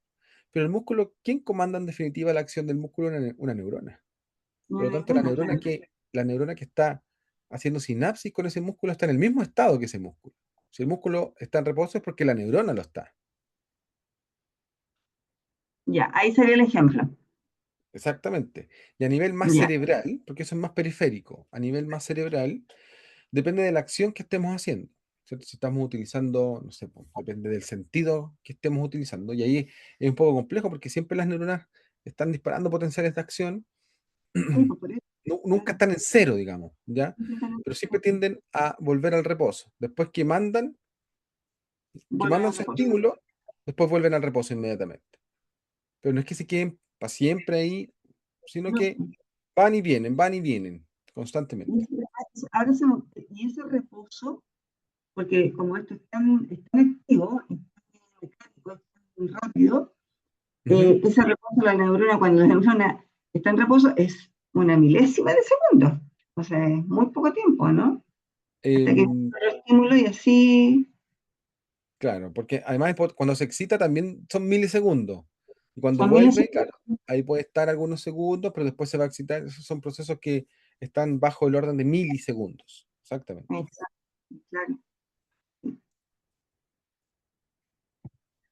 Pero el músculo, ¿quién comanda en definitiva la acción del músculo? Una neurona. Por lo tanto, Claro. la neurona que está haciendo sinapsis con ese músculo está en el mismo estado que ese músculo. Si el músculo está en reposo es porque la neurona lo está. Ya, ahí sería el ejemplo. Exactamente. Y a nivel más Ya, cerebral, porque eso es más periférico, a nivel más cerebral, depende de la acción que estemos haciendo. ¿Cierto? Si estamos utilizando, no sé, pues, depende del sentido que estemos utilizando. Y ahí es un poco complejo porque siempre las neuronas están disparando potenciales de acción. sí, pues por eso, Nunca claro. están en cero, digamos, ¿ya? Pero siempre tienden a volver al reposo. Después que Vuelve a mandan su reposar. estímulo, después vuelven al reposo inmediatamente. Pero no es que se queden para siempre ahí, sino No, que van y vienen y constantemente. ahora y ese reposo, porque como esto es tan activo, es tan mecánico, es tan rápido, Ujú. ese reposo de la neurona, cuando la neurona está en reposo, es una milésima de segundo. O sea, es muy poco tiempo, ¿no? Hasta que Em, viene el estímulo y así. claro, porque además cuando se excita también son milisegundos. Y cuando Son vuelve, milisegundos. claro, ahí puede estar algunos segundos, pero después se va a excitar. Esos son procesos que están bajo el orden de milisegundos. Exactamente. Exacto, claro.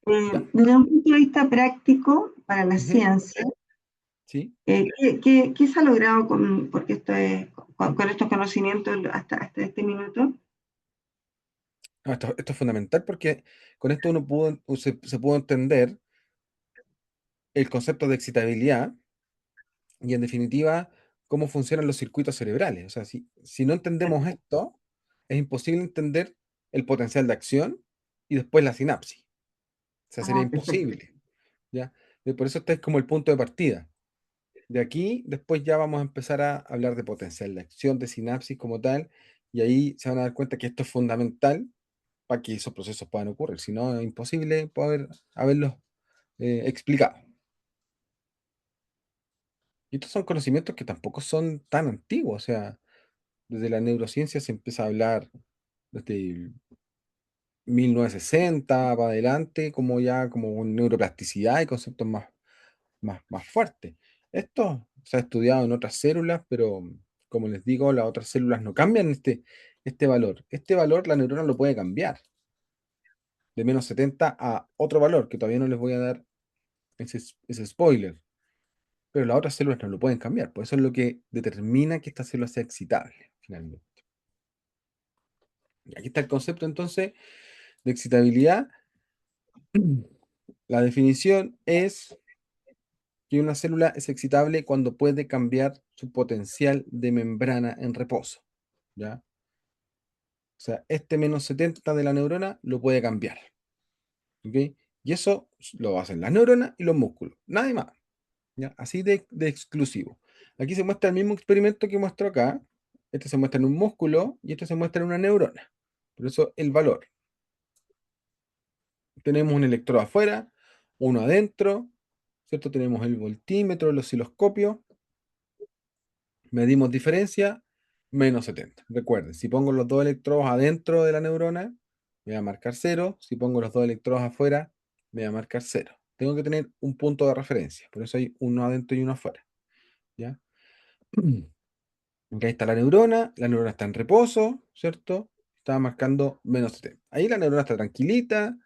Ya. Desde un punto de vista práctico para la Ujú. ciencia, Sí. ¿qué se ha logrado porque con estos conocimientos hasta este minuto? No, esto es fundamental porque con esto se pudo entender el concepto de excitabilidad y en definitiva cómo funcionan los circuitos cerebrales. O sea, si no entendemos esto, es imposible entender el potencial de acción y después la sinapsis. O sea, sería Ah, perfecto. imposible, ¿ya? Por eso este es como el punto de partida. De aquí, después ya vamos a empezar a hablar de potencial de acción, de sinapsis como tal, y ahí se van a dar cuenta que esto es fundamental para que esos procesos puedan ocurrir. Si no, es imposible poder haberlos explicado. Y estos son conocimientos que tampoco son tan antiguos. O sea, desde la neurociencia se empieza a hablar desde 1960 para adelante, como ya como neuroplasticidad y conceptos más fuertes. Esto se ha estudiado en otras células, pero como les digo, las otras células no cambian este valor. Este valor la neurona lo puede cambiar de -70 a otro valor, que todavía no les voy a dar ese spoiler, pero las otras células no lo pueden cambiar. Por eso es lo que determina que esta célula sea excitable, finalmente. Y aquí está el concepto entonces de excitabilidad. La definición es que una célula es excitable cuando puede cambiar su potencial de membrana en reposo, ¿ya? O sea, este -70 de la neurona lo puede cambiar, ¿ok? Y eso lo hacen las neuronas y los músculos, nada más, ¿ya? Así de exclusivo. Aquí se muestra el mismo experimento que muestro acá. Este se muestra en un músculo y este se muestra en una neurona. Por eso el valor. Tenemos un electrodo afuera, uno adentro, ¿cierto? Tenemos el voltímetro, el osciloscopio. Medimos diferencia, -70. Recuerden, si pongo los dos electrodos adentro de la neurona, me va a marcar 0. Si pongo los dos electrodos afuera, me va a marcar 0. Tengo que tener un punto de referencia. Por eso hay uno adentro y uno afuera. ¿Ya? Ahí está la neurona está en reposo, ¿cierto? Está marcando -70. Ahí la neurona está tranquilita.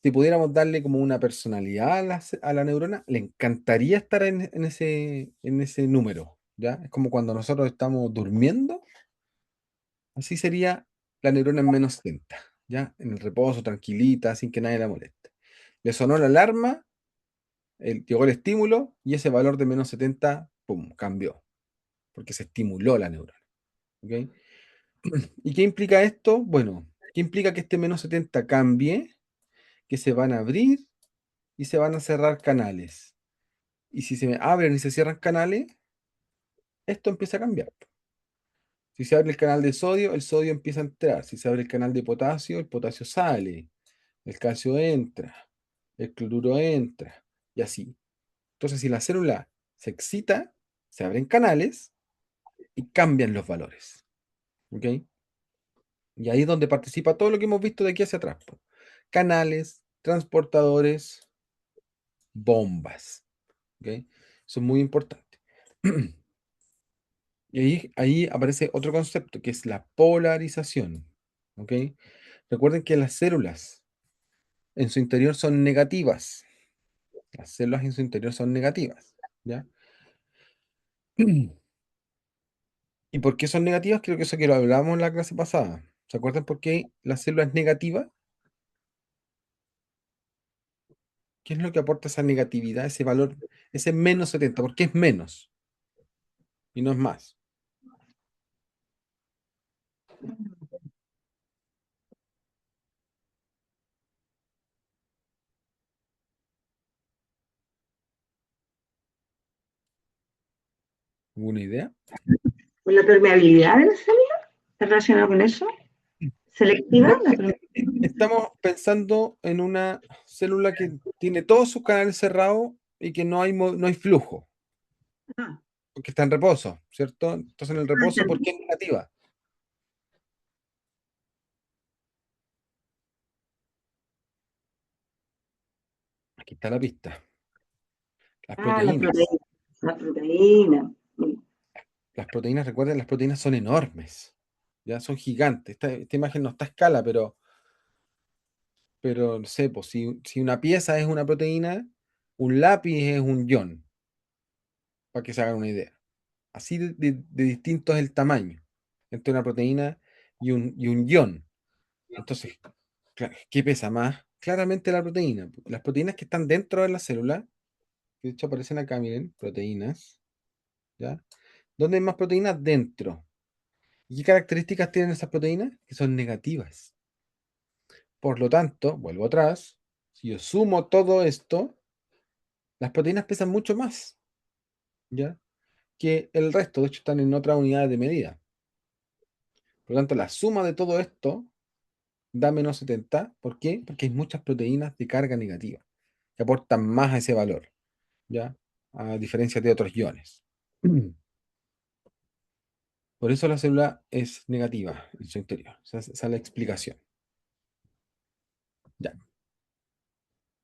Si pudiéramos darle como una personalidad a la neurona, le encantaría estar en ese número, ¿ya? Es como cuando nosotros estamos durmiendo, así sería la neurona en -70, ¿ya? En el reposo, tranquilita, sin que nadie la moleste. Le sonó la alarma, llegó el estímulo y ese valor de -70, ¡pum!, cambió, porque se estimuló la neurona, ¿ok? ¿Y qué implica esto? Bueno, ¿qué implica que este -70 cambie? Que se van a abrir y se van a cerrar canales. Y si se me abren y se cierran canales, esto empieza a cambiar. Si se abre el canal de sodio, el sodio empieza a entrar. Si se abre el canal de potasio, el potasio sale. El calcio entra. El cloruro entra. Y así. Entonces, si la célula se excita, se abren canales y cambian los valores. ¿Ok? Y ahí es donde participa todo lo que hemos visto de aquí hacia atrás, po. Canales, transportadores, bombas. ¿Ok? Son muy importantes. Y ahí aparece otro concepto que es la polarización. ¿Ok? Recuerden que las células en su interior son negativas. Las células en su interior son negativas. ¿Ya? ¿Y por qué son negativas? Creo que eso que lo hablamos en la clase pasada. ¿Se acuerdan por qué la célula es negativa? ¿Qué es lo que aporta esa negatividad, ese valor, ese menos 70? ¿Por qué es menos y no es más? ¿Alguna idea? ¿Con la permeabilidad de la célula? ¿Está relacionado con eso? ¿Selectiva? No, estamos pensando en una célula que tiene todos sus canales cerrados y que no hay flujo, Ah, porque está en reposo, ¿cierto? Entonces en el reposo, ¿por qué es negativa? Aquí está la pista. Las la proteínas. proteína. La proteína. Las proteínas, recuerden, las proteínas son enormes, ya son gigantes. Esta imagen no está a escala, pero no sé, pues, si una pieza es una proteína, un lápiz es un ion, para que se hagan una idea. Así de distinto es el tamaño entre una proteína y un ion. Entonces, ¿qué pesa más? Claramente la proteína. Las proteínas que están dentro de la célula, que de hecho aparecen acá, miren, proteínas, ¿ya? ¿Dónde hay más proteínas? Dentro. ¿Y qué características tienen esas proteínas? Que son negativas. Por lo tanto, vuelvo atrás, si yo sumo todo esto, las proteínas pesan mucho más, ¿ya? Que el resto, de hecho están en otras unidades de medida. Por lo tanto, la suma de todo esto da menos 70. ¿Por qué? Porque hay muchas proteínas de carga negativa que aportan más a ese valor, ¿ya? A diferencia de otros iones. Por eso la célula es negativa en su interior. Esa es la explicación. Ya.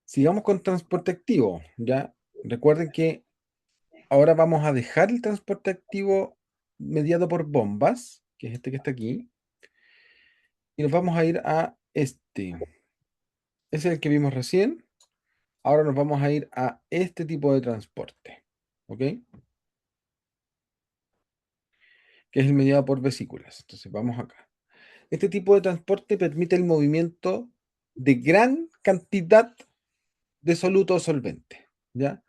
Sigamos con transporte activo, ¿ya? Recuerden que ahora vamos a dejar el transporte activo mediado por bombas, que es este que está aquí, y nos vamos a ir a este. Ese es el que vimos recién. Ahora nos vamos a ir a este tipo de transporte, ¿ok? Que es el mediado por vesículas. Entonces vamos acá. Este tipo de transporte permite el movimiento de gran cantidad de soluto o solvente, ¿ya?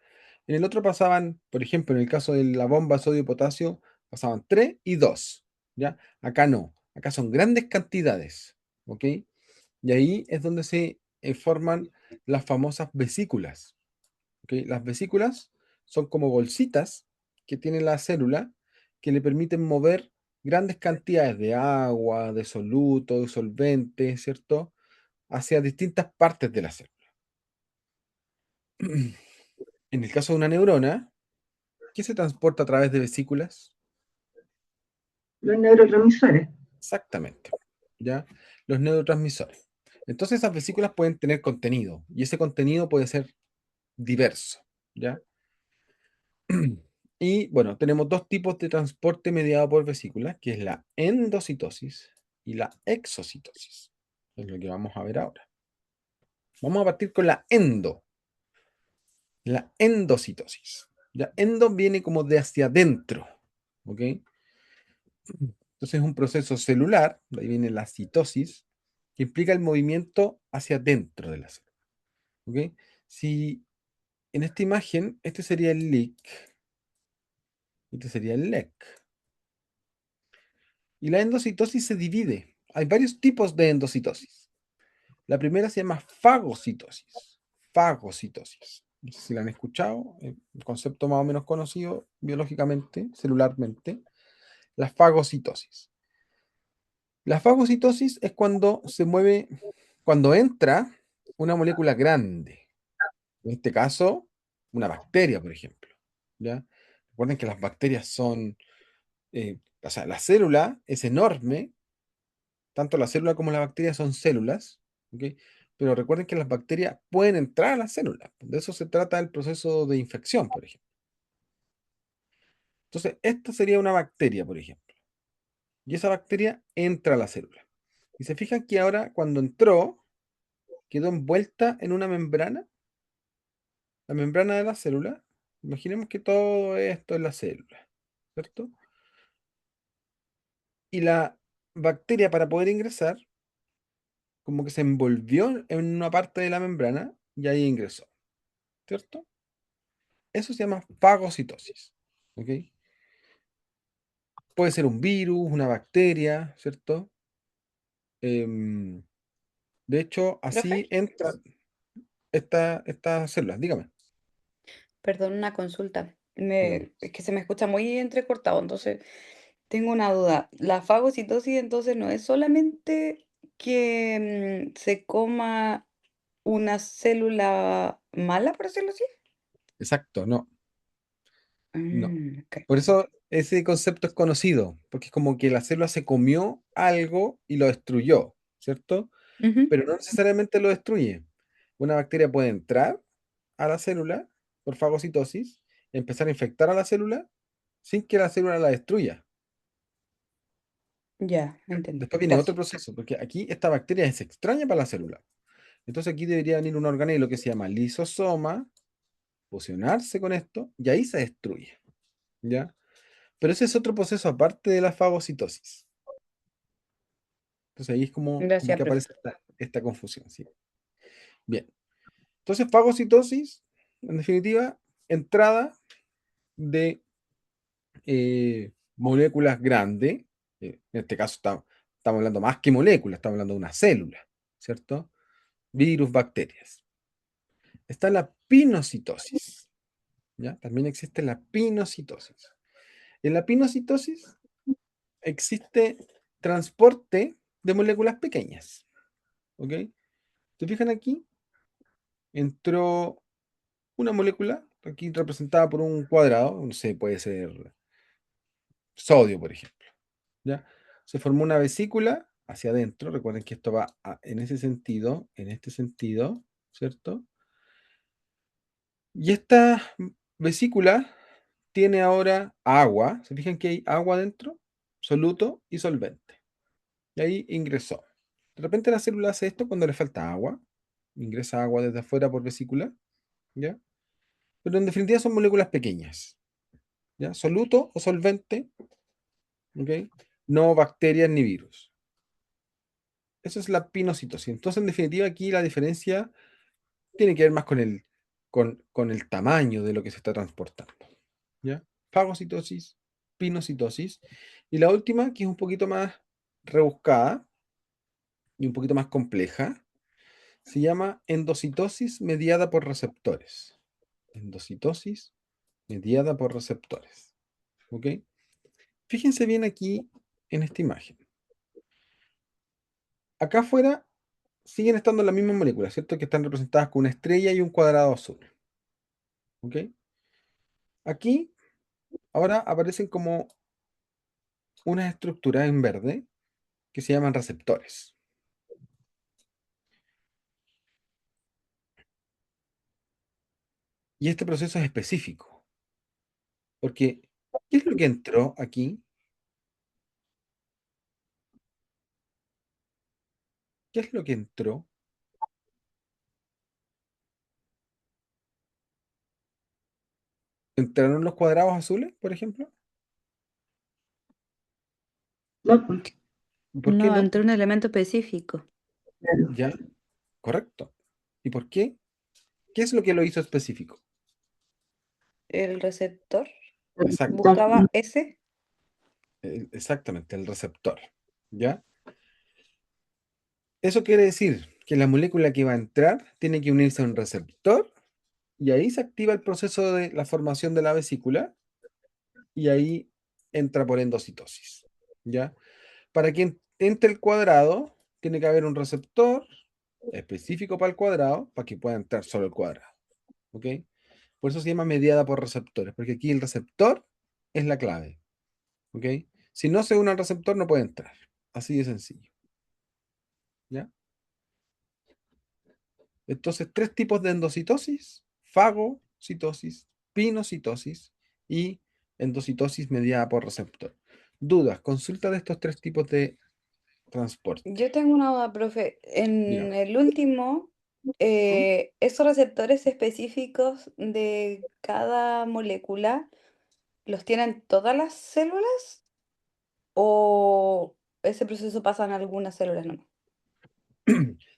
En el otro pasaban, por ejemplo, en el caso de la bomba sodio-potasio, pasaban 3 y 2, ¿ya? Acá no, acá son grandes cantidades, ¿ok? Y ahí es donde se forman las famosas vesículas, ¿ok? Las vesículas son como bolsitas que tiene la célula que le permiten mover grandes cantidades de agua, de soluto, de solvente, ¿cierto? Hacia distintas partes de la célula. En el caso de una neurona, ¿qué se transporta a través de vesículas? Los neurotransmisores. Exactamente, ¿ya? Los neurotransmisores. Entonces esas vesículas pueden tener contenido y ese contenido puede ser diverso, ¿ya? Y bueno, tenemos dos tipos de transporte mediado por vesículas, que es la endocitosis y la exocitosis. Es lo que vamos a ver ahora. Vamos a partir con la endocitosis. Ya endo viene como de hacia adentro, ¿ok? Entonces es un proceso celular, de ahí viene la citosis, que implica el movimiento hacia adentro de la célula, ¿ok? Si en esta imagen, este sería el LIC, este sería el LEC. Y la endocitosis se divide. Hay varios tipos de endocitosis. La primera se llama fagocitosis. Fagocitosis. No sé si la han escuchado, un concepto más o menos conocido biológicamente, celularmente. La fagocitosis. La fagocitosis es cuando se mueve, cuando entra una molécula grande. En este caso, una bacteria, por ejemplo. ¿Ya? Recuerden que las bacterias son, o sea, la célula es enorme, tanto la célula como la bacteria son células, ¿ok? Pero recuerden que las bacterias pueden entrar a las células. De eso se trata el proceso de infección, por ejemplo. Entonces, esta sería una bacteria, por ejemplo. Y esa bacteria entra a la célula. Y se fijan que ahora, cuando entró, quedó envuelta en una membrana, la membrana de la célula. Imaginemos que todo esto es la célula, ¿cierto? Y la bacteria, para poder ingresar, como que se envolvió en una parte de la membrana y ahí ingresó, ¿cierto? Eso se llama fagocitosis, ¿ok? Puede ser un virus, una bacteria, ¿cierto? Em, de hecho, así Profe, entran estas células. Dígame, perdón, una consulta. dígame. Es que se me escucha muy entrecortado, entonces tengo una duda. La fagocitosis entonces no es solamente que se coma una célula mala, por decirlo así. Exacto, no, no. Ok. Por eso ese concepto es conocido, porque es como que la célula se comió algo y lo destruyó, ¿cierto? Ujú. Pero no necesariamente lo destruye. Una bacteria puede entrar a la célula por fagocitosis, empezar a infectar a la célula sin que la célula la destruya. Ya, entendí. Después viene otro Gracias. proceso, porque aquí esta bacteria es extraña para la célula. Entonces aquí debería venir un organelo que se llama lisosoma, fusionarse con esto, y ahí se destruye, ¿ya? Pero ese es otro proceso aparte de la fagocitosis. Entonces ahí es como Gracias, que profe. aparece esta confusión, ¿sí? Bien. Entonces, fagocitosis, en definitiva, entrada de moléculas grandes. En este caso estamos hablando más que moléculas, estamos hablando de una célula, ¿cierto? Virus, bacterias. Está la pinocitosis, ¿ya? También existe la pinocitosis. En la pinocitosis existe transporte de moléculas pequeñas, ¿ok? ¿Se fijan aquí? Entró una molécula, aquí representada por un cuadrado, no sé, puede ser sodio, por ejemplo, ¿ya? Se formó una vesícula hacia adentro, recuerden que esto va en ese sentido, en este sentido, ¿cierto? Y esta vesícula tiene ahora agua, ¿se fijan que hay agua adentro? Soluto y solvente. Y ahí ingresó. De repente la célula hace esto cuando le falta agua, ingresa agua desde afuera por vesícula, ¿ya? Pero en definitiva son moléculas pequeñas, ¿ya? Soluto o solvente, ¿ok? No bacterias ni virus. Esa es la pinocitosis. Entonces, en definitiva, aquí la diferencia tiene que ver más con el tamaño de lo que se está transportando, ¿ya? Fagocitosis, pinocitosis. Y la última, que es un poquito más rebuscada y un poquito más compleja, se llama endocitosis mediada por receptores. Endocitosis mediada por receptores. ¿Ok? Fíjense bien aquí en esta imagen. Acá afuera siguen estando las mismas moléculas, ¿cierto? Que están representadas con una estrella y un cuadrado azul. ¿Ok? Aquí ahora aparecen como unas estructuras en verde que se llaman receptores. Y este proceso es específico, porque ¿qué es lo que entró aquí? ¿Qué es lo que entró? ¿Entraron los cuadrados azules, por ejemplo? No, pues, ¿Por qué No, no? entre un elemento específico. claro. Ya, correcto. ¿Y por qué? ¿Qué es lo que lo hizo específico? El receptor Exacto, buscaba ese. exactamente, el receptor. ¿Ya? Eso quiere decir que la molécula que va a entrar tiene que unirse a un receptor y ahí se activa el proceso de la formación de la vesícula y ahí entra por endocitosis. ¿Ya? Para que entre el cuadrado tiene que haber un receptor específico para el cuadrado para que pueda entrar solo el cuadrado. ¿Ok? Por eso se llama mediada por receptores, porque aquí el receptor es la clave. ¿Ok? Si no se une al receptor, no puede entrar. Así de sencillo. ¿Ya? Entonces, tres tipos de endocitosis: fagocitosis, pinocitosis y endocitosis mediada por receptor. Dudas, consulta de estos tres tipos de transporte. Yo tengo una duda, profe. En Dígame. el último, ¿esos receptores específicos de cada molécula los tienen todas las células o ese proceso pasa en algunas células nomás?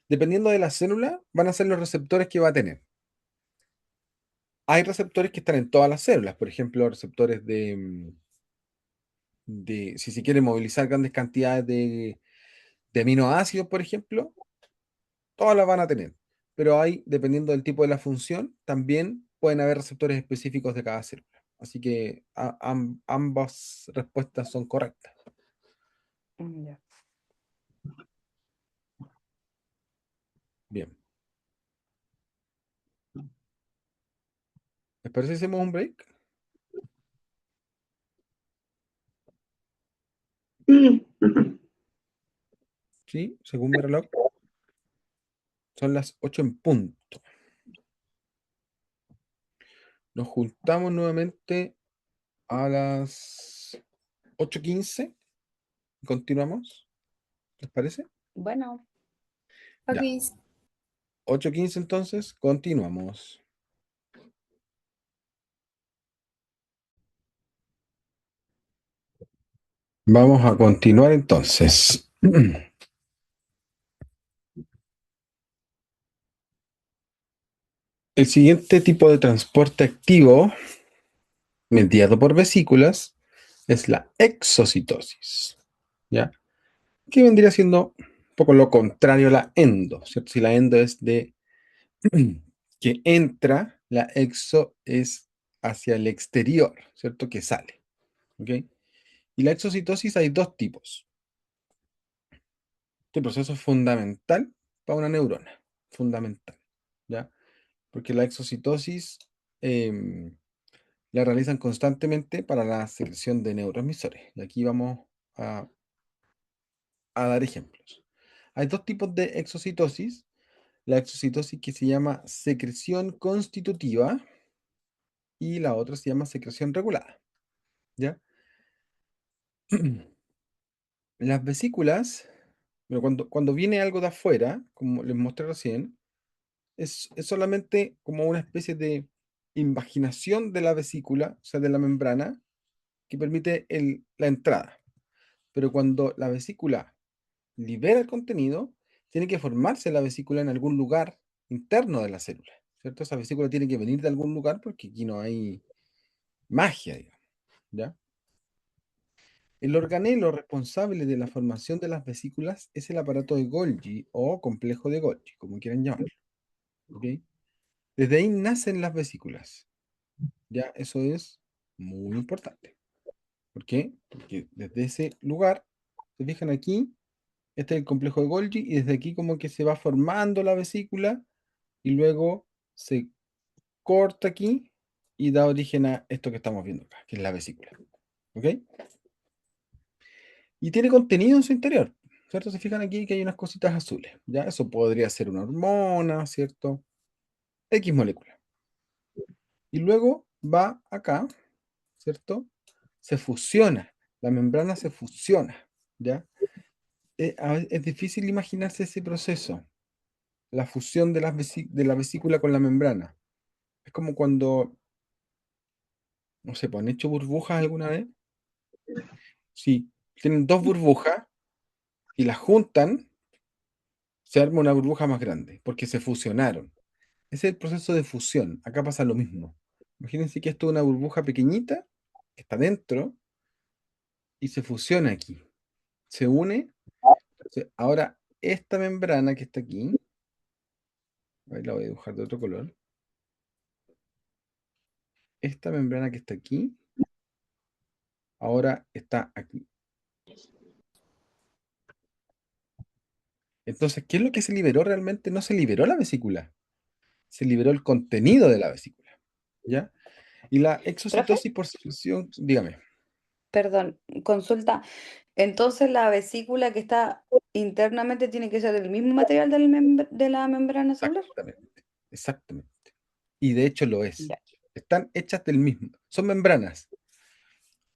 Dependiendo de la célula, van a ser los receptores que va a tener. Hay receptores que están en todas las células, por ejemplo, receptores si se quiere movilizar grandes cantidades de aminoácidos, por ejemplo, todas las van a tener. Pero hay, dependiendo del tipo de la función, también pueden haber receptores específicos de cada célula. Así que ambas respuestas son correctas. Ya. Bien. ¿Les parece si hacemos un break? Sí. Sí, según mi reloj. Son las 8 en punto. Nos juntamos nuevamente a las 8:15 y continuamos. ¿Les parece? Bueno, Ok, Ya. 8:15 entonces, continuamos. Vamos a continuar entonces. El siguiente tipo de transporte activo, mediado por vesículas, es la exocitosis. ¿Ya? Que vendría siendo un poco lo contrario a la endo, ¿cierto? Si la endo es de que entra, la exo es hacia el exterior, ¿cierto? Que sale. ¿Ok? Y la exocitosis hay dos tipos. Este proceso es fundamental para una neurona. Fundamental. ¿Ya? Porque la exocitosis la realizan constantemente para la secreción de neurotransmisores. Y aquí vamos a, a dar ejemplos. Hay dos tipos de exocitosis. La exocitosis que se llama secreción constitutiva y la otra se llama secreción regulada. ¿Ya? Las vesículas, pero cuando viene algo de afuera, como les mostré recién, es solamente como una especie de invaginación de la vesícula, o sea, de la membrana, que permite la entrada. Pero cuando la vesícula libera el contenido, tiene que formarse la vesícula en algún lugar interno de la célula, ¿cierto? Esa vesícula tiene que venir de algún lugar porque aquí no hay magia, digamos, ¿ya? El organelo responsable de la formación de las vesículas es el aparato de Golgi o complejo de Golgi, como quieran llamarlo, ¿ok? Desde ahí nacen las vesículas, ¿ya? Eso es muy importante. ¿Por qué? Porque desde ese lugar, se fijan aquí, este es el complejo de Golgi y desde aquí como que se va formando la vesícula y luego se corta aquí y da origen a esto que estamos viendo acá, que es la vesícula. ¿Ok? Y tiene contenido en su interior, ¿cierto? Se fijan aquí que hay unas cositas azules, ¿ya? Eso podría ser una hormona, ¿cierto? X molécula. Y luego va acá, ¿cierto? Se fusiona, la membrana se fusiona, ¿ya? Es difícil imaginarse ese proceso, la fusión de la vesícula con la membrana. Es como cuando, no sé, pues, ¿han hecho burbujas alguna vez? Sí, tienen dos burbujas y las juntan, se arma una burbuja más grande, porque se fusionaron. Ese es el proceso de fusión. Acá pasa lo mismo. Imagínense que esto es una burbuja pequeñita que está dentro y se fusiona aquí. Se une. Ahora, esta membrana que está aquí, ahí la voy a dibujar de otro color. Esta membrana que está aquí, ahora está aquí. Entonces, ¿qué es lo que se liberó realmente? No se liberó la vesícula, se liberó el contenido de la vesícula, ¿ya? Y la Profe, exocitosis por secreción, dígame. perdón, consulta. Entonces la vesícula que está internamente tiene que ser del mismo material de la membrana celular. Exactamente, exactamente. Y de hecho lo es. Ya. Están hechas del mismo. Son membranas,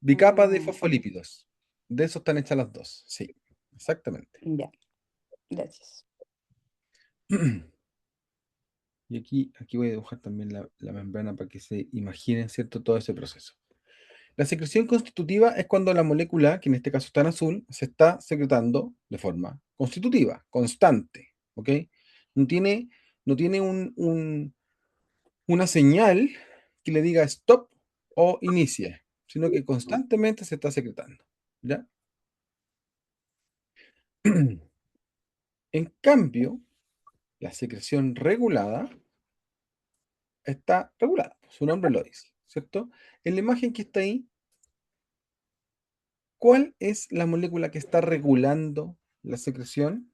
bicapas de Mm, fosfolípidos. De eso están hechas las dos. Sí, exactamente. ya, gracias. Y aquí voy a dibujar también la membrana para que se imaginen, ¿cierto? Todo ese proceso. La secreción constitutiva es cuando la molécula, que en este caso está en azul, se está secretando de forma constitutiva, constante, ¿ok? No tiene, no tiene una señal que le diga stop o inicie, sino que constantemente se está secretando, ¿ya? En cambio, la secreción regulada está regulada, su nombre lo dice, ¿cierto? En la imagen que está ahí, ¿cuál es la molécula que está regulando la secreción?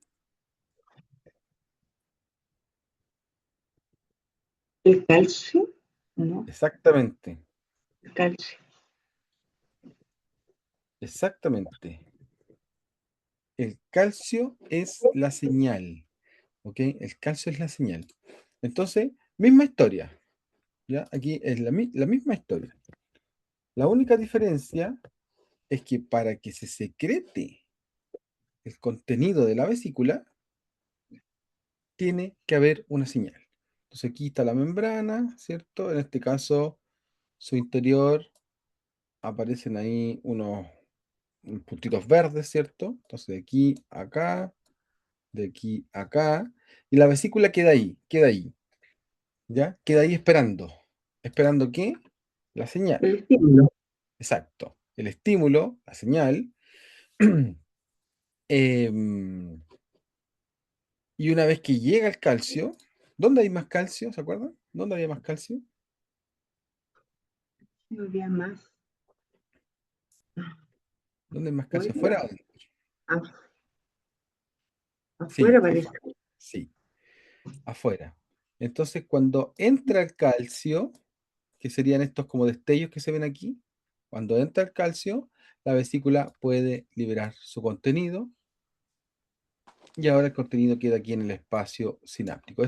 ¿El calcio? No, Exactamente, el calcio. exactamente. El calcio es la señal, ¿ok? El calcio es la señal. Entonces, misma historia, ¿ya? Aquí es la misma historia. La única diferencia es que para que se secrete el contenido de la vesícula, tiene que haber una señal. Entonces aquí está la membrana, ¿cierto? En este caso, su interior aparecen ahí unos puntitos verdes, ¿cierto? Entonces de aquí a acá, de aquí a acá, y la vesícula queda ahí, ¿ya? Queda ahí esperando. ¿Esperando qué? La señal. El estímulo. Exacto. El estímulo, la señal. em, y una vez que llega el calcio, ¿dónde hay más calcio? ¿Se acuerdan? ¿Dónde había más calcio? No había más. ¿Dónde hay más calcio? Afuera, ¿Afuera o adentro? Sí, afuera parece. afuera. Sí, afuera. Entonces, cuando entra el calcio, que serían estos como destellos que se ven aquí, cuando entra el calcio, la vesícula puede liberar su contenido y ahora el contenido queda aquí en el espacio sináptico.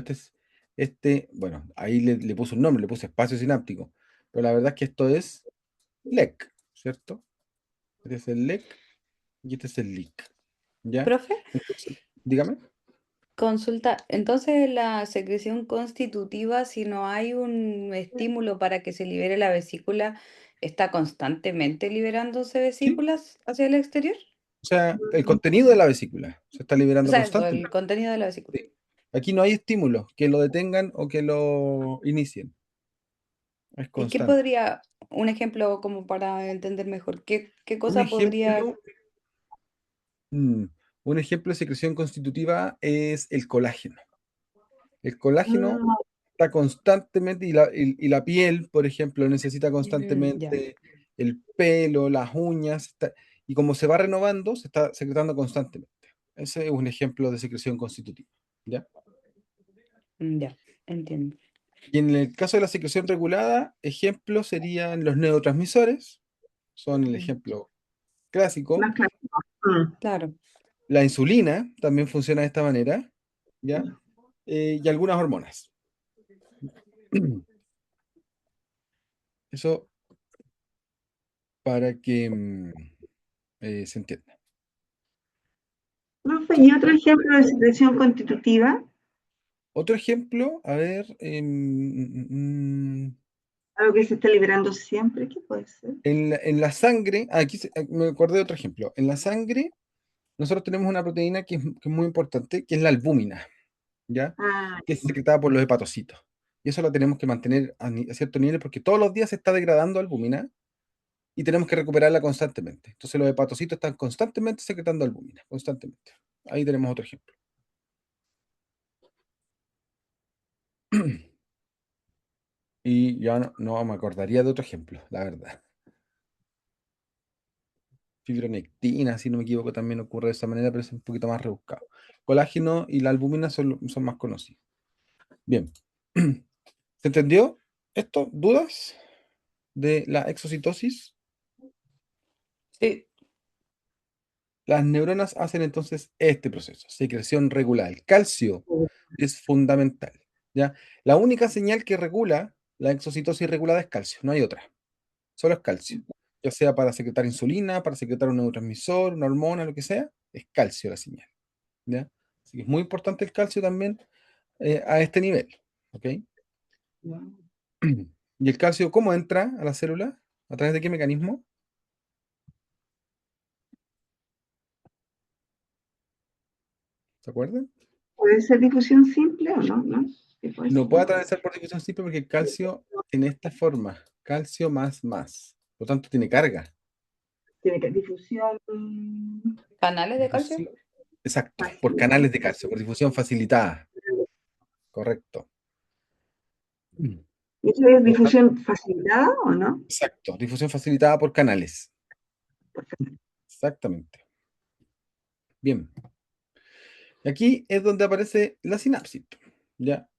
Bueno, ahí le puse un nombre, le puse espacio sináptico, pero la verdad es que esto es LEC, ¿cierto? Este es el LEC y este es el LIC, ¿ya? Profe, Entonces, dígame. consulta. Entonces la secreción constitutiva, si no hay un estímulo para que se libere la vesícula, ¿está constantemente liberándose Sí, vesículas hacia el exterior? o sea, el contenido de la vesícula se está O liberando sea, eso, el constantemente. contenido de la vesícula. Sí. Aquí no hay estímulos que lo detengan o que lo inicien. Es ¿Y qué constante. podría, un ejemplo como para entender mejor, qué Un cosa podría... ejemplo, mm, un ejemplo de secreción constitutiva es el colágeno. El colágeno Ah, está constantemente, y la piel, por ejemplo, necesita Ya, constantemente el pelo, las uñas, y como se va renovando, se está secretando constantemente. Ese es un ejemplo de secreción constitutiva. ¿Ya? ya, entiendo. Y en el caso de la secreción regulada, ejemplos serían los neurotransmisores, son el ejemplo clásico. más claro. Mm. Claro. La insulina también funciona de esta manera, ¿ya? Y algunas hormonas. Eso para que se entienda. Profe, ¿y otro ejemplo de secreción constitutiva? Otro ejemplo, a ver, Algo que se está liberando siempre, ¿qué puede ser? en la sangre, aquí me acordé de otro ejemplo. En la sangre, nosotros tenemos una proteína que es muy importante, que es la albúmina, ¿ya? Ah, Que es secretada por los hepatocitos. Y eso lo tenemos que mantener a cierto nivel porque todos los días se está degradando albúmina y tenemos que recuperarla constantemente. Entonces los hepatocitos están constantemente secretando albúmina, constantemente. Ahí tenemos otro ejemplo. Y ya no me acordaría de otro ejemplo, la verdad. fibronectina, si no me equivoco, también ocurre de esa manera, pero es un poquito más rebuscado. Colágeno y la albúmina son más conocidos. Bien. ¿Se entendió esto? ¿Dudas de la exocitosis? Sí. Las neuronas hacen entonces este proceso, secreción regular. El calcio es fundamental, ¿ya? La única señal que regula la exocitosis regulada es calcio, no hay otra. Solo es calcio. Ya sea para secretar insulina, para secretar un neurotransmisor, una hormona, lo que sea, es calcio la señal, ¿ya? Así que es muy importante el calcio también a este nivel, ¿ok? ¿Y el calcio cómo entra a la célula? ¿A través de qué mecanismo? ¿Se acuerdan? ¿Puede ser difusión simple o no? ¿No? ¿Qué puede No ser? puede atravesar por difusión simple porque el calcio tiene esta forma, calcio más más. Por lo tanto, tiene carga. Tiene que difusión. ¿Canales de calcio? Difusión- Exacto, por canales de calcio, por difusión facilitada. Correcto. ¿Eso es Por lo tanto, difusión facilitada o no? exacto, difusión facilitada por canales. Exactamente. Bien. Y aquí es donde aparece la sinapsis. ¿Ya?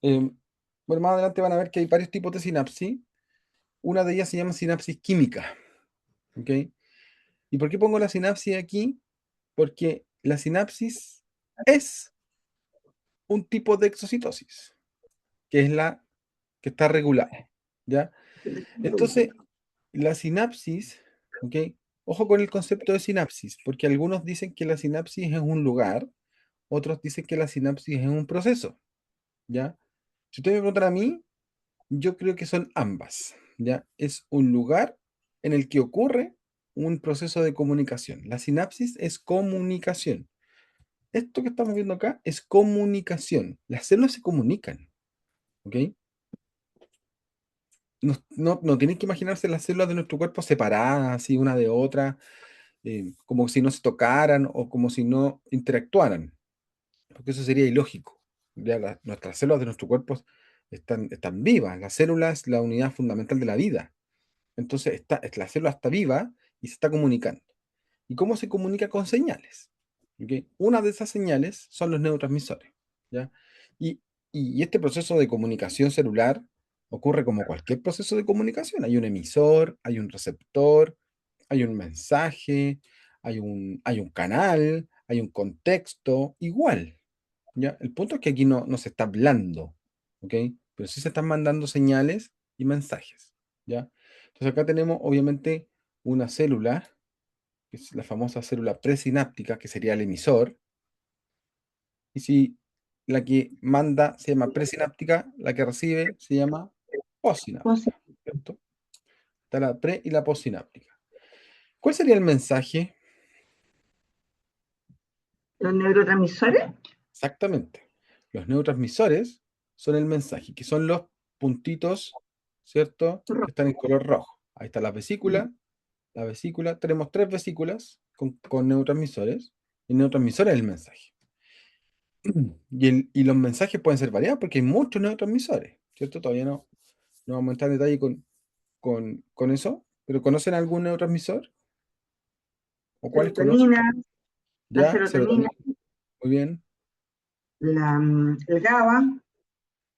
Bueno, más adelante van a ver que hay varios tipos de sinapsis. Una de ellas se llama sinapsis química. ¿Ok? ¿Y por qué pongo la sinapsis aquí? Porque la sinapsis es un tipo de exocitosis, que es la que está regulada. ¿Ya? Entonces, la sinapsis, ¿ok? Ojo con el concepto de sinapsis, porque algunos dicen que la sinapsis es un lugar, otros dicen que la sinapsis es un proceso, ¿ya? Si ustedes me preguntan a mí, yo creo que son ambas, ¿ya? Es un lugar en el que ocurre un proceso de comunicación. La sinapsis es comunicación. Esto que estamos viendo acá es comunicación. Las células se comunican, ¿ok? No tienen que imaginarse las células de nuestro cuerpo separadas, así una de otra, como si no se tocaran o como si no interactuaran, porque eso sería ilógico. Ya nuestras células de nuestro cuerpo están vivas. La célula es la unidad fundamental de la vida. Entonces, la célula está viva y se está comunicando. ¿Y cómo se comunica? Con señales. ¿Ok? Una de esas señales son los neurotransmisores. ¿Ya? Y, y este proceso de comunicación celular ocurre como cualquier proceso de comunicación. Hay un emisor, hay un receptor, hay un mensaje, hay un canal, hay un contexto, igual. ¿Ya? El punto es que aquí no se está hablando, ¿ok? Pero sí se están mandando señales y mensajes, ¿ya? Entonces acá tenemos obviamente una célula, que es la famosa célula presináptica, que sería el emisor, y si la que manda se llama presináptica, la que recibe se llama postsináptica, ¿cierto? Está la pre y la postsináptica. ¿Cuál sería el mensaje? ¿Los neurotransmisores? Exactamente. Los neurotransmisores son el mensaje, que son los puntitos, ¿cierto? Que están en color rojo. Ahí está la vesícula. La vesícula, tenemos 3 vesículas con neurotransmisores. Y el neurotransmisor es el mensaje. Y los mensajes pueden ser variados porque hay muchos neurotransmisores, ¿cierto? Todavía no vamos a entrar en detalle con eso. ¿Pero conocen algún neurotransmisor? ¿O cuáles conocen? Serotonina, la Ya, serotonina, serotonina. Muy bien. el GABA,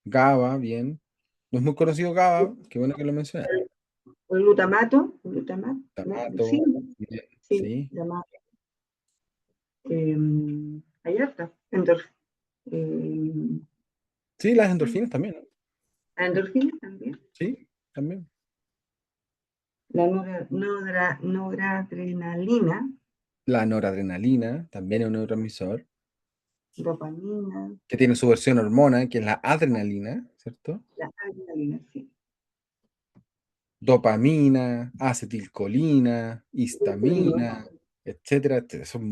GABA, bien. No es muy conocido GABA, qué bueno que lo mencionaron. el glutamato, ¿no? Sí, Tamato, bien, sí, sí. llamado. Hay harta. Eh, Sí, las endorfinas también, ¿no? endorfina también. Sí, también. La noradrenalina, La noradrenalina también es un neurotransmisor dopamina, que tiene su versión hormona, que es la adrenalina, ¿cierto? la adrenalina, sí. Dopamina, acetilcolina, histamina, etcétera, etcétera. Son